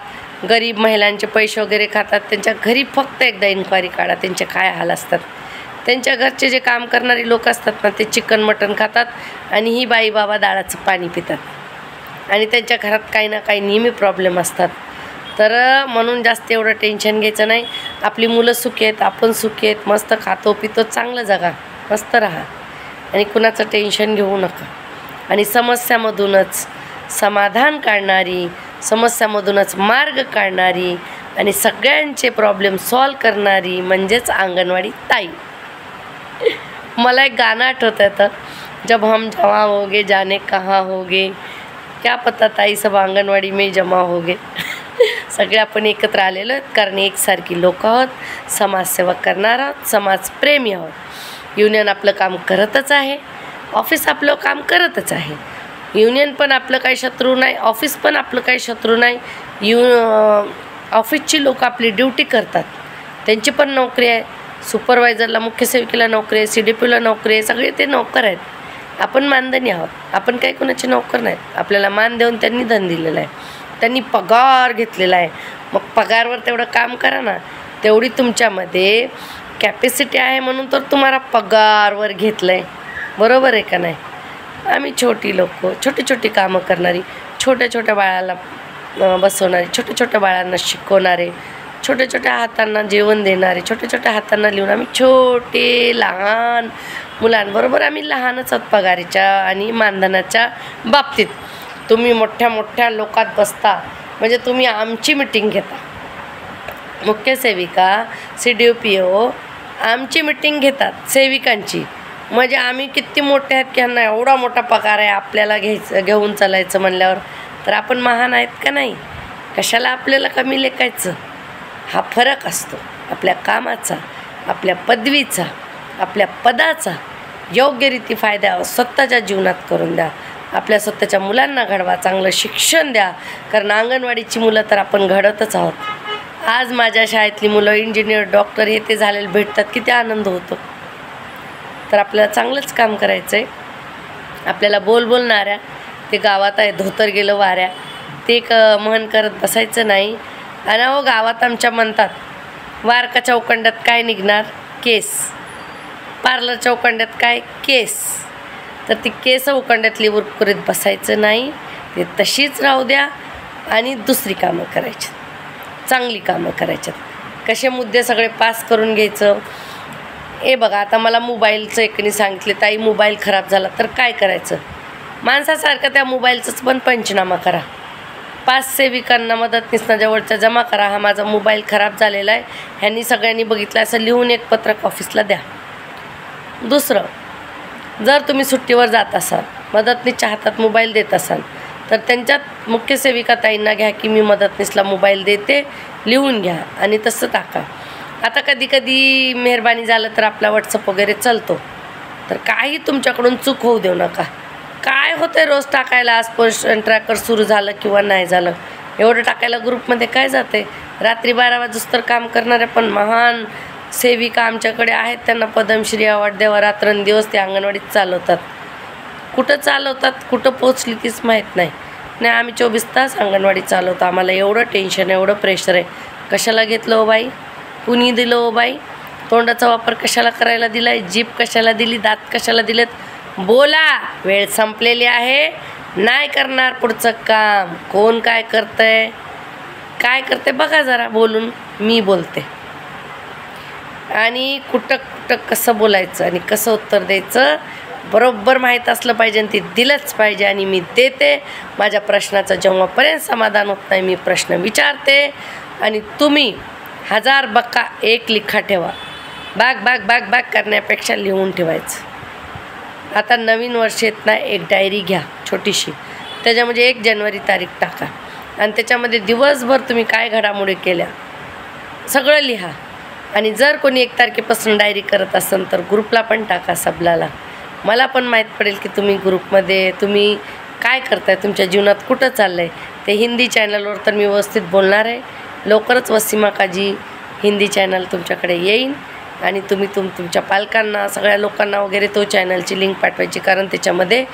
गरीब महिलांचे पैसे वगैरे खातात, त्यांच्या घरी फक्त एकदा इन्क्वायरी काढा, त्यांचे काय हाल असतात. त्यांच्या घरचे जे काम करणारी लोक असतात ना, ते चिकन मटण खातात आणि ही बाई बाबा दाळाचं पाणी पितात आणि त्यांच्या घरात काही ना काही नेहमी प्रॉब्लेम असतात. तर म्हणून जास्त एवढं टेन्शन घ्यायचं नाही. आपली मुलं सुखी आहेत, आपण सुखी आहेत, मस्त खातो पितो, चांगलं जगा, मस्त राहा आणि कुणाचं टेन्शन घेऊ नका. आणि समस्यामधूनच समाधान काढणारी, समस्यामधूनच मार्ग काढणारी आणि सगळ्यांचे प्रॉब्लेम सॉल्व करणारी म्हणजेच अंगणवाडी ताई. मला एक गाणं आठवतं येतं, जब हम जवां होगे जाने कहाँ होगे, क्या पता ताई सब अंगणवाडी में जमा होगे. सगळे आपण एकत्र आलेलो आहेत कारण एकसारखी लोक आहोत, समाजसेवा करणार आहोत, समाजप्रेमी आहोत. युनियन आपलं काम करतच आहे, ऑफिस आपलं काम करतच आहे. युनियन पण आपलं काही शत्रू नाही, ऑफिस पण आपलं काही शत्रू नाही. ऑफिसची लोक आपली ड्युटी करतात, त्यांची पण नोकरी आहे. सुपरवायझरला, मुख्य सेविकेला नोकरी आहे, CDPOला नोकरी आहे, सगळे ते नोकर आहेत. आपण मानधनी आहोत, आपण काही कोणाचे नोकर नाहीत. आपल्याला मान देऊन त्यांनी धन दिलेला आहे, त्यांनी पगार घेतलेला आहे. मग पगारवर तेवढं काम करा ना, तेवढी तुमच्यामध्ये कॅपॅसिटी आहे म्हणून तर तुम्हाला पगारवर घेतलं आहे, बरोबर आहे का नाही? आम्ही छोटी लोक, छोटी छोटी कामं करणारी, छोट्या छोट्या बाळाला बसवणारे, छोट्या छोट्या बाळांना शिकवणारे, छोट्या छोट्या हातांना जेवण देणारे, छोट्या छोट्या हातांना लिहून आम्ही छोटे लहान मुलांबरोबर आम्ही लहानच आहोत पगारीच्या आणि मानधनाच्या बाबतीत. तुम्ही मोठ्या मोठ्या लोकात बसता म्हणजे तुम्ही आमची मिटिंग घेता, मुख्य सेविका CDPO आमची मिटिंग घेतात सेविकांची. म्हणजे आम्ही किती मोठे आहेत की ह्यांना एवढा मोठा पगार आहे, आपल्याला घेऊन चालायचं म्हणल्यावर तर आपण महान आहेत का नाही? कशाला आपल्याला कमी लेखायचं? हा फरक असतो आपल्या कामाचा, आपल्या पदवीचा, आपल्या पदाचा. योग्यरीती फायदा स्वतःच्या जीवनात करून द्या, आपल्या स्वतःच्या मुलांना घडवा, चांगलं शिक्षण द्या. कारण अंगणवाडीची मुलं तर आपण घडतच आहोत. आज माझ्या शाळेतली मुलं इंजिनियर, डॉक्टर हे ते झालेले भेटतात, किती आनंद होतो. तर आपल्याला चांगलंच काम करायचं आहे. आपल्याला बोलणाऱ्या ते गावात आहे धोतर गेलं वाऱ्या, ते एक म्हण करत बसायचं नाही. आणि हो गावात आमच्या म्हणतात, वारका चौकंड्यात काय निघणार? केस. पार्लर चौकंड्यात काय? केस. तर ती केस उकंड्यातली उरकुरीत बसायचं नाही, ते तशीच राहू द्या आणि दुसरी कामं करायची, चांगली कामं करायच्यात. कसे मुद्दे सगळे पास करून घ्यायचं. हे बघा, आता मला मोबाईलचं एकाने सांगितले, ताई मोबाईल खराब झाला तर काय करायचं? माणसासारखं त्या मोबाईलचाच पण पंचनामा करा. 5 सेविकांना मदतनीसना जवळच्या जमा करा, हा माझा मोबाईल खराब झालेला आहे, ह्यांनी सगळ्यांनी बघितलं असं लिहून एक पत्रक ऑफिसला द्या. दुसरं, जर तुम्ही सुट्टीवर जात असाल, मदतनीसच्या हातात मोबाईल देत असाल, तर त्यांच्यात मुख्य सेविका ताईंना घ्या की मी मदतनीसला मोबाईल देते, लिहून घ्या आणि तसं टाका. आता कधी कधी मेहरबानी झालं तर आपला WhatsApp वगैरे चालतो, तर काही तुमच्याकडून चूक होऊ देऊ नका. काय होतं रोज टाकायला, आज पोस्टन ट्रॅकर सुरू झालं किंवा नाही झालं, एवढं टाकायला ग्रुपमध्ये काय जाते? रात्री 12 वाजूस्तर काम करणाऱ्या पण महान सेविका आमच्याकडे आहेत, त्यांना पद्मश्री अवॉर्ड द्यावा, रात्रंदिवस ते अंगणवाडीत चालवतात. कुठं चालवतात, कुठं पोचली तीच माहीत नाही. नाही, आम्ही 24 तास अंगणवाडी चालवतो, आम्हाला एवढं टेन्शन, एवढं प्रेशर आहे. कशाला घेतलं हो बाई? कुणी दिलं हो बाई? तोंडाचा वापर कशाला करायला दिला आहे? जीभ कशाला दिली? दात कशाला दिलेत? बोला, वेळ संपलेली आहे, नाही करणार पुढचं काम. कोण काय करतंय, काय करते बघा जरा बोलून. मी बोलते आणि कुठं कुठं कसं बोलायचं आणि कसं उत्तर द्यायचं बरोबर माहीत असलं पाहिजे आणि ते दिलंच पाहिजे. आणि मी देते. माझ्या प्रश्नाचं जेव्हापर्यंत समाधान होत नाही मी प्रश्न विचारते आणि तुम्ही 1000 बक्का एक लिखा ठेवा. बाग बाग बाग बाग करण्यापेक्षा लिहून ठेवायचं. आता नवीन वर्ष येत ना, एक डायरी घ्या छोटीशी, त्याच्यामध्ये 1 जानेवारी तारीख टाका आणि त्याच्यामध्ये दिवसभर तुम्ही काय घडामोडी केल्या सगळं लिहा. आणि जर कोणी 1 तारखेपासून डायरी करत असेल तर ग्रुपला पण टाका सबलाला. मला पण माहीत पडेल की तुम्ही ग्रुपमध्ये तुम्ही काय करताय तुमच्या जीवनात, कुठं चाललं आहे ते हिंदी चॅनलवर तर मी व्यवस्थित बोलणार आहे. लवकरच वसीमा काजी हिंदी चॅनल तुमच्याकडे येईन आणि तुम्ही तुमच्या पालकांना, सगळ्या लोकांना वगैरे तो चॅनलची लिंक पाठवायची, कारण त्याच्यामध्ये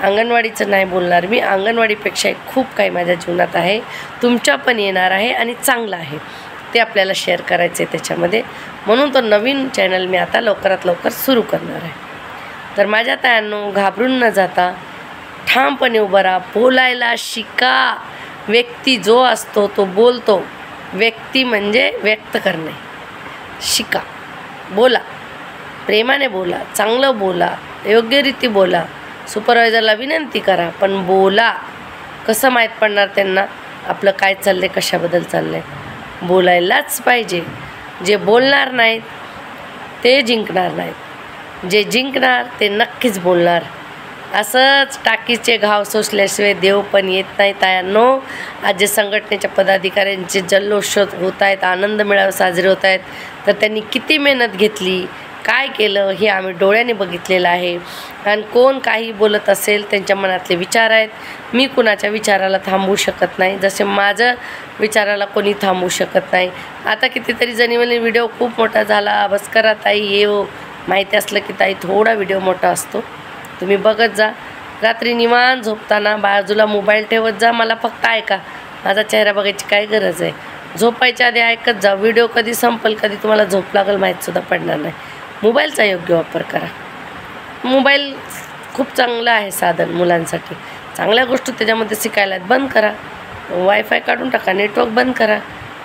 अंगणवाडीचं नाही बोलणार मी. अंगणवाडीपेक्षा खूप काही माझ्या जीवनात आहे, तुमच्या पण येणार आहे आणि चांगलं आहे, ते आपल्याला शेअर करायचं आहे त्याच्यामध्ये. म्हणून तो नवीन चॅनल मी आता लवकरात लवकर सुरू करणार आहे. तर माझ्या तायांनो, घाबरून न जाता ठामपणे उभं राहा, बोलायला शिका. व्यक्ती जो असतो तो बोलतो, व्यक्ती म्हणजे व्यक्त करणे. शिका, बोला, प्रेमाने बोला, चांगलं बोला, योग्यरीती बोला, सुपरवायझरला विनंती करा, पण बोला. कसं माहीत पडणार त्यांना आपलं काय चाललं आहे, कशाबद्दल चाललं आहे? बोलायलाच पाहिजे. जे बोलणार नाहीत ते जिंकणार नाहीत, जे जिंकणार ते नक्कीच बोलणार. असंच टाकीचे घाव सोसल्याशिवाय देव पण येत नाही तायांनो. आज जे संघटनेच्या पदाधिकाऱ्यांचे जल्लोष होत आहेत, आनंद मेळावे साजरे होत आहेत, तर त्यांनी किती मेहनत घेतली, काय केलं हे आम्ही डोळ्याने बघितलेलं आहे. आणि कोण काही बोलत असेल त्यांच्या मनातले विचार आहेत, मी कुणाच्या विचाराला थांबवू शकत नाही, जसे माझं विचाराला कोणी थांबवू शकत नाही. आता कितीतरी जणी म्हणे व्हिडिओ खूप मोठा झाला, बस करा ताई, येऊ. माहिती असलं की ताई थोडा व्हिडिओ मोठा असतो, तुम्ही बघत जा. रात्री निवांत झोपताना बाजूला मोबाईल ठेवत जा, मला फक्त ऐका, माझा चेहरा बघायची काय गरज आहे. झोपायच्या आधी ऐकत जा. व्हिडिओ कधी संपेल, कधी तुम्हाला झोप लागेल माहीतसुद्धा पडणार नाही. मोबाईलचा योग्य वापर करा. मोबाईल खूप चांगलं आहे साधन मुलांसाठी, चांगल्या गोष्टी त्याच्यामध्ये शिकायला आहेत. बंद करा, वायफाय काढून टाका, नेटवर्क बंद करा.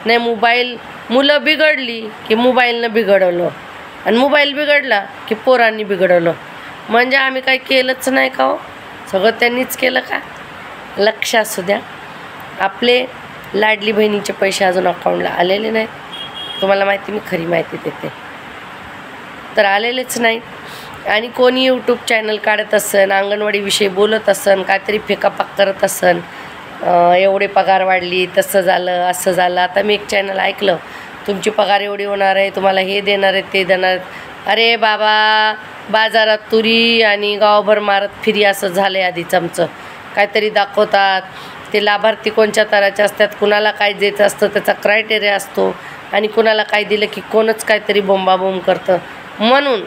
नाही मोबाईल, मुलं बिघडली की मोबाईलनं बिघडवलं, आणि मोबाईल बिघडला की पोरांनी बिघडवलं. म्हणजे आम्ही काही केलंच नाही का हो, सगळं त्यांनीच केलं का? लक्ष असू द्या. आपले लाडली बहिणीचे पैसे अजून अकाउंटला आलेले नाहीत. तुम्हाला माहिती, मी खरी माहिती देते, तर आलेलेच नाहीत. आणि कोणी यूट्यूब चॅनल काढत असन, अंगणवाडीविषयी बोलत असन, काहीतरी फेकापाक करत असन, एवढे पगार वाढली, तसं झालं, असं झालं. आता मी एक चॅनल ऐकलं, तुमची पगार एवढी होणार आहे, तुम्हाला हे देणार आहे, ते देणार आहेत. अरे बाबा, बाजारात तुरी आणि गावभर मारत फिरी असं झालं आहे. आधीच आमचं काहीतरी दाखवतात, ते लाभार्थी कोणत्या तराचे असतात, कुणाला काय द्यायचं असतं त्याचा क्रायटेरिया असतो, आणि कुणाला काय दिलं की कोणच काहीतरी बोंबाबोंब करतं. म्हणून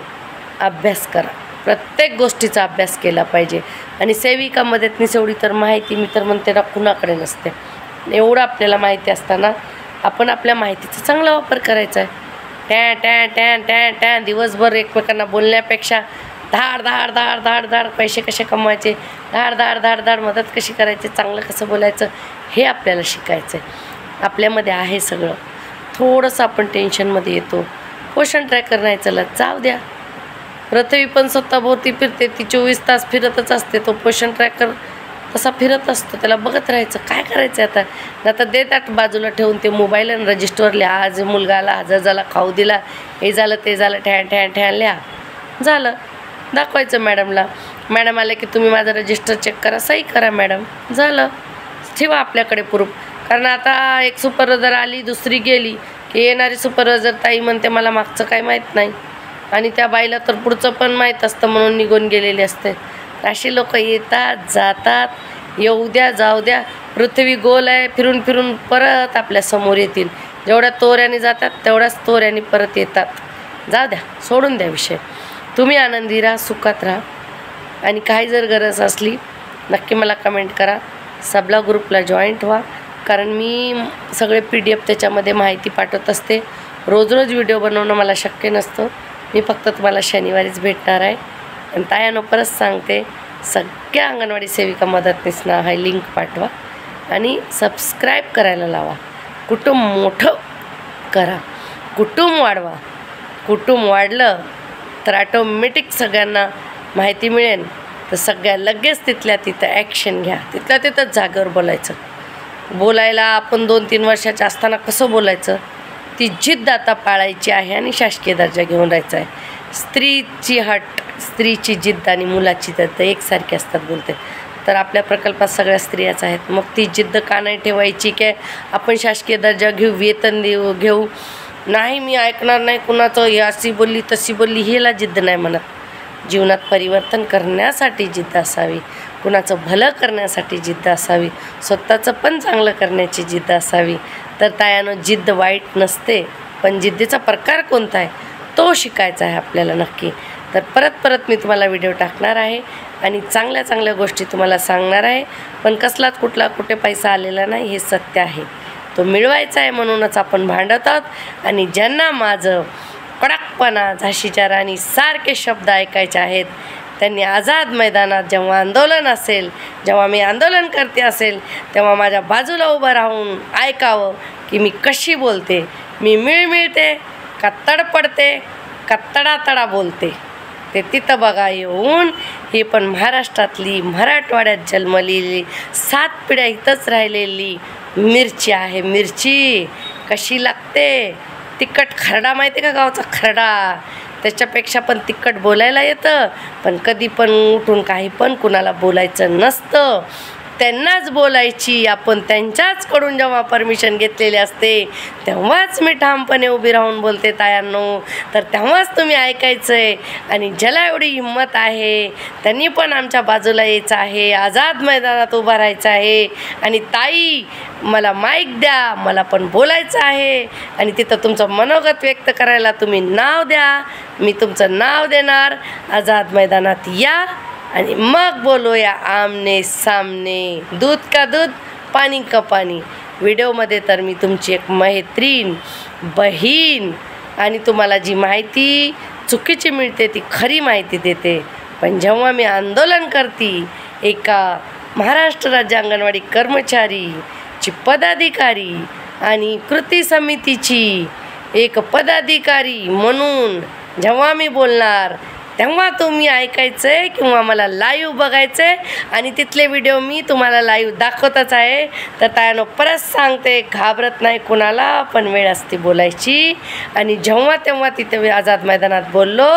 अभ्यास करा, प्रत्येक गोष्टीचा अभ्यास केला पाहिजे. आणि सेविका मदतनीस एवढी तर माहिती मी तर म्हणते ना कुणाकडे नसते. एवढं आपल्याला माहिती असताना आपण आपल्या माहितीचा चांगला वापर करायचा आहे. टॅ टॅ टॅ टॅ टॅ दिवसभर एकमेकांना बोलण्यापेक्षा धाड धाड धाड धाड धाड पैसे कसे कमवायचे, धाड धाड धाड धाड मदत कशी करायची, चांगलं कसं बोलायचं, हे आपल्याला शिकायचं आहे. आपल्यामध्ये आहे सगळं. थोडंसं आपण टेन्शनमध्ये येतो. पोषण ट्रॅकर नाही चलत, जाऊ द्या. पृथ्वी पण स्वतःभोवती फिरते, ती 24 तास फिरतच असते. तो पोषण ट्रॅकर तसा फिरत असतो, त्याला बघत राहायचं. काय करायचं आता? आता देतात बाजूला ठेवून ते मोबाईल आणि रजिस्टरवर लिहा, आज मुलगा आला, आज झाला, खाऊ दिला, हे झालं, ते झालं, ठ्यान ठ्यान ठ्यान लिहा, झालं. दाखवायचं मॅडमला, मॅडम आले की तुम्ही माझं रजिस्टर चेक करा, सही करा मॅडम, झालं. ठेवा आपल्याकडे प्रूफ. कारण आता एक सुपरवायझर आली, दुसरी गेली की येणारी सुपरवायझर ताई म्हणते मला मागचं काय माहीत नाही, आणि त्या बाईला तर पुढचं पण माहीत असतं म्हणून निघून गेलेले असते. अशी लोक येतात, जातात, येऊ द्या, जाऊ द्या. पृथ्वी गोल आहे, फिरून फिरून परत आपल्या समोर येतील. जेवढ्या तोऱ्याने जातात तेवढ्याच तोऱ्याने परत येतात. जाऊ द्या, सोडून द्या विषय. तुम्ही आनंदी राहा, सुखात राहा. आणि काही जर गरज असली नक्की मला कमेंट करा. सबला ग्रुपला जॉईंट व्हा, कारण मी सगळे PDF त्याच्यामध्ये माहिती पाठवत असते. रोज रोज व्हिडिओ बनवणं मला शक्य नसतं. मी फक्त तुम्हाला शनिवारीच भेटणार आहे. आणि तायानो परत सांगते, सगळ्या अंगणवाडी सेविका मदतनीसना हा लिंक पाठवा आणि सबस्क्राईब करायला लावा. कुटुंब मोठं करा, कुटुंब वाढवा. कुटुंब वाढलं तर ऑटोमॅटिक सगळ्यांना माहिती मिळेल. तर सगळ्या लगेच तिथल्या तिथं ॲक्शन घ्या, तिथल्या तिथंच जागेवर बोलायचं. बोलायला आपण 2-3 वर्षाच्या असताना कसं बोलायचं, ती जिद्द आता पाळायची आहे आणि शासकीय दर्जा घेऊन राहायचा आहे. स्त्रीची हट, स्त्रीची जिद्द आणि मुलाची जिद्द एकसारखी असतात बोलते. तर आपल्या प्रकल्पात सगळ्या स्त्रियाच आहेत. मग ती जिद्द का नाही ठेवायची की आपण शासकीय दर्जा घेऊ, वेतन घेऊ, नाही मी ऐकणार नाही कुणाचं, हे अशी बोलली तशी बोलली, हेला जिद्द नाही म्हणत. जीवनात परिवर्तन करण्यासाठी जिद्द असावी. कुणाचं भलं करण्यासाठी जिद्द असावी, स्वतःचं पण चांगलं करण्याची जिद्द असावी. तर तायानं जिद्द वाईट नसते, पण जिद्दीचा प्रकार कोणता आहे तो शिकायचा आहे आपल्याला नक्की. तर परत मी तुम्हाला व्हिडिओ टाकणार आहे आणि चांगल्या गोष्टी तुम्हाला सांगणार आहे. पण कसलाच कुठे पैसा आलेला नाही हे सत्य आहे. तो मिळवायचा आहे म्हणूनच आपण भांडत आहोत. आणि ज्यांना माझं कडकपणा, झाशीच्या राणी सारखे शब्द ऐकायचे आहेत त्यांनी आझाद मैदानात जेव्हा आंदोलन असेल, जेव्हा मी आंदोलन करते असेल, तेव्हा माझ्या बाजूला उभं राहून ऐकावं की मी कशी बोलते, मी मिळमिळते का तडपडते का तडातडा बोलते. ते तिथं बघा येऊन. ही पण महाराष्ट्रातली, मराठवाड्यात जन्मलेली, 7 पिढ्या इथंच राहिलेली मिरची आहे. मिरची कशी लागते, तिखट खरडा माहिती का, गावचा खरडा. त्याच्यापेक्षा पण तिखट बोलायला येतं, पण कधी पण उठून काही पण कुणाला बोलायचं नसतं. त्यांनाच बोलायची. आपण त्यांच्याचकडून जेव्हा परमिशन घेतलेली असते तेव्हाच मी ठामपणे उभी राहून बोलते तायांनो. तर तेव्हाच तुम्ही ऐकायचं आहे. आणि ज्याला एवढी हिंमत आहे त्यांनी पण आमच्या बाजूला यायचं आहे, आझाद मैदानात उभं राहायचं आहे. आणि ताई मला माईक द्या, मला पण बोलायचं आहे. आणि तिथं तुमचं मनोगत व्यक्त करायला तुम्ही नाव द्या, मी तुमचं नाव देणार. आझाद मैदानात या आणि मग बोलूया आमने सामने. दूध का दूध, पाणी का पाणी. व्हिडिओमध्ये तर मी तुमची एक मैत्रीण, बहीण आणि तुम्हाला जी माहिती चुकीची मिळते ती खरी माहिती देते. पण जेव्हा मी आंदोलन करते, एका महाराष्ट्र राज्य अंगणवाडी कर्मचारीची पदाधिकारी आणि कृती समितीची एक पदाधिकारी म्हणून जेव्हा मी बोलणार तेव्हा तुम्ही ऐकायचं आहे किंवा मला लाईव्ह बघायचं आहे. आणि तिथले व्हिडिओ मी तुम्हाला लाईव्ह दाखवतच आहे. तर त्यानं परत सांगते, घाबरत नाही कुणाला, पण वेळ असते बोलायची. आणि जेव्हा तेव्हा तिथे आझाद मैदानात बोललो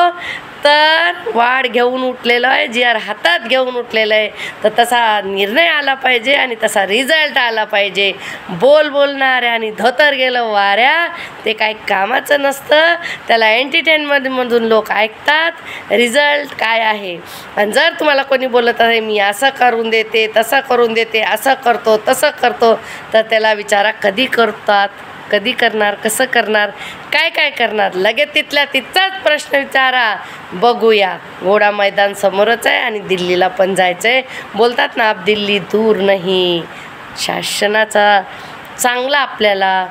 तर वाढ घेऊन उठलेलं आहे, जी आर हातात घेऊन उठलेलं आहे. तर तसा निर्णय आला पाहिजे आणि तसा रिझल्ट आला पाहिजे. बोलणाऱ्या आणि धोतर गेलं वाऱ्या ते काही कामाचं नसतं. त्याला एंटरटेनमेंटमधून लोक ऐकतात. रिझल्ट काय आहे. आणि जर तुम्हाला कोणी बोलत आहे मी असं करून देते, तसं करून देते, असं करतो, तसं करतो, तर त्याला विचारा कधी करतात, कधी करणार, कसं करणार, काय करणार. लगेच तिथल्या तिथचाच प्रश्न विचारा. बघूया. घोडा मैदान समोरच आहे आणि दिल्लीला पण जायचं आहे. बोलतात ना, अब दिल्ली दूर नाही. शासनाचा चांगला आपल्याला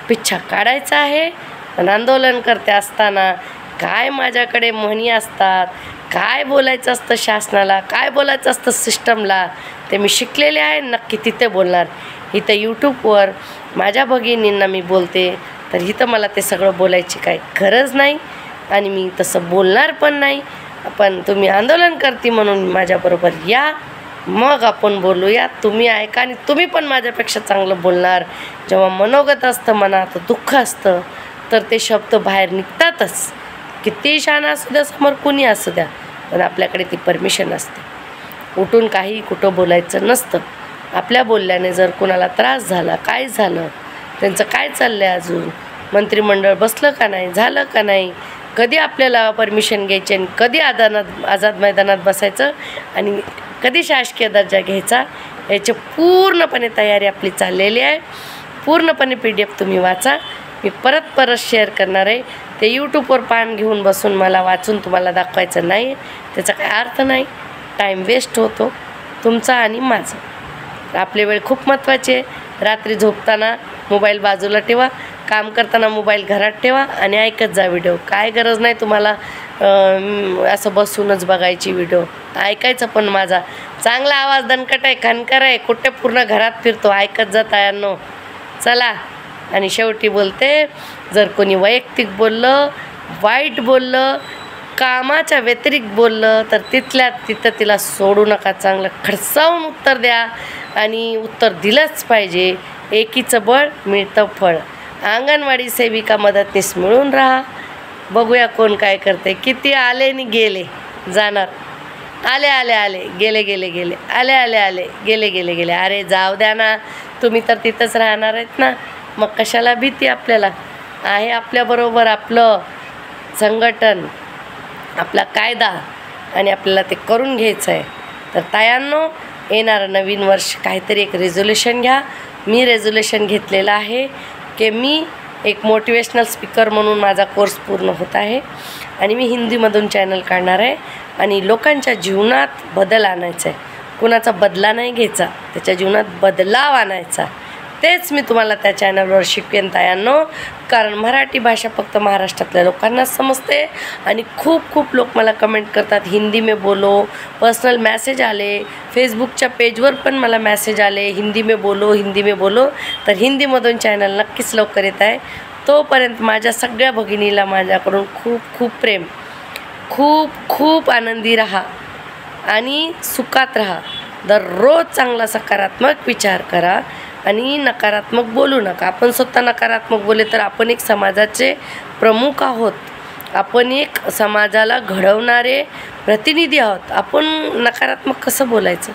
पिच्छा काढायचा आहे. पण आंदोलन करते असताना काय माझ्याकडे म्हणी असतात, काय बोलायचं असतं शासनाला, काय बोलायचं असतं सिस्टमला, ते मी शिकलेले आहे. नक्की तिथे बोलणार. इथं यूट्यूबवर माझ्या भगिनींना मी बोलते, तर इथं मला ते सगळं बोलायची काही गरज नाही आणि मी तसं बोलणार पण नाही. पण तुम्ही आंदोलन करते म्हणून माझ्याबरोबर या, मग आपण बोलूया. तुम्ही ऐका आणि तुम्ही पण माझ्यापेक्षा चांगलं बोलणार. जेव्हा मनोगत असतं, मनात दुःख असतं, तर ते शब्द बाहेर निघतातच. किती शहाणा असू द्या, समोर कुणी असू द्या, पण आपल्याकडे ती परमिशन असते. उठून काही कुठं बोलायचं नसतं. आपल्या बोलल्याने जर कुणाला त्रास झाला, काय झालं, त्यांचं काय चाललं आहे, अजून मंत्रिमंडळ बसलं का नाही, झालं का नाही, कधी आपल्याला परमिशन घ्यायची आणि कधी आझाद मैदानात बसायचं आणि कधी शासकीय दर्जा घ्यायचा, याची पूर्णपणे तयारी आपली चाललेली आहे. पूर्णपणे PDF तुम्ही वाचा. मी परत शेअर करणार आहे. ते यूट्यूबवर पान घेऊन बसून मला वाचून तुम्हाला दाखवायचं नाही, त्याचा काय अर्थ नाही. टाईम वेस्ट होतो तुमचा आणि माझं. आपली वेळ खूप महत्त्वाची आहे. रात्री झोपताना मोबाईल बाजूला ठेवा, काम करताना मोबाईल घरात ठेवा आणि ऐकत जा व्हिडिओ. काय गरज नाही तुम्हाला असं बसूनच बघायची व्हिडिओ. ऐकायचं पण माझा चांगला आवाज दणकट आहे, खणकर आहे, कुठे पूर्ण घरात फिरतो. ऐकत जा तायांनो. चला. आणि शेवटी बोलते, जर कोणी वैयक्तिक बोललं, वाईट बोललं, कामाच्या व्यतिरिक्त बोललं, तर तिथल्या तिथं तिला सोडू नका. चांगलं खडसावून उत्तर द्या आणि उत्तर दिलंच पाहिजे. एकीचं बळ मिळतं फळ. अंगणवाडी सेविका मदतनीस मिळून राहा. बघूया कोण काय करते. किती आले आणि गेले, जाणार. आले गेले गेले. अरे जाऊ द्या ना, तुम्ही तर तिथंच राहणार आहेत ना, मग कशाला भीती. आपल्याला आहे आपल्याबरोबर आपलं संघटन, आपला कायदा आणि आपल्याला ते करून घ्यायचं आहे. तर तायांनो, येणारं नवीन वर्ष काहीतरी एक रेझोल्युशन घ्या. मी रेझोल्युशन घेतलेलं आहे की मी एक मोटिवेशनल स्पीकर म्हणून माझा कोर्स पूर्ण होत आहे आणि मी हिंदीमधून चॅनल काढणार आहे आणि लोकांच्या जीवनात बदल आणायचा आहे. कुणाचा बदला नाही घ्यायचा, त्याच्या जीवनात बदलाव आणायचा. तेच मी तुम्हाला त्या चॅनलवर शिकवेन तायांनो. कारण मराठी भाषा फक्त महाराष्ट्रातल्या लोकांनाच समजते आणि खूप लोक मला कमेंट करतात, हिंदी में बोलो. पर्सनल मॅसेज आले, फेसबुकच्या पेजवर पण मला मॅसेज आले, हिंदी में बोलो. तर हिंदीमधून चॅनल नक्कीच लवकर येत आहे. तोपर्यंत माझ्या सगळ्या भगिनीला माझ्याकडून खूप प्रेम. खूप आनंदी राहा आणि सुखात राहा. दररोज चांगला सकारात्मक विचार करा आणि नकारात्मक बोलू नका. आपण स्वतः नकारात्मक बोलले तर आपण एक समाजाचे प्रमुख आहोत, आपण एक समाजाला घडवणारे प्रतिनिधी आहोत. आपण नकारात्मक कसं बोलायचं?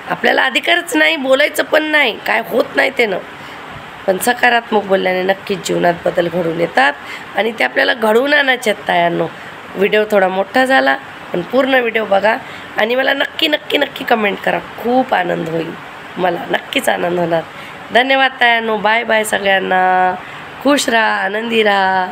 आपल्याला अधिकारच नाही, बोलायचं पण नाही, काय होत नाही त्यानं. पण सकारात्मक बोलल्याने नक्कीच जीवनात बदल घडून येतात आणि ते आपल्याला घडवून आणायचे आहेत तायांनो. व्हिडिओ थोडा मोठा झाला पण पूर्ण व्हिडिओ बघा आणि मला नक्की कमेंट करा. खूप आनंद होईल, मला नक्कीच आनंद होणार. धन्यवाद तायांनो. बाय सगळ्यांना. खुश राहा, आनंदी राहा.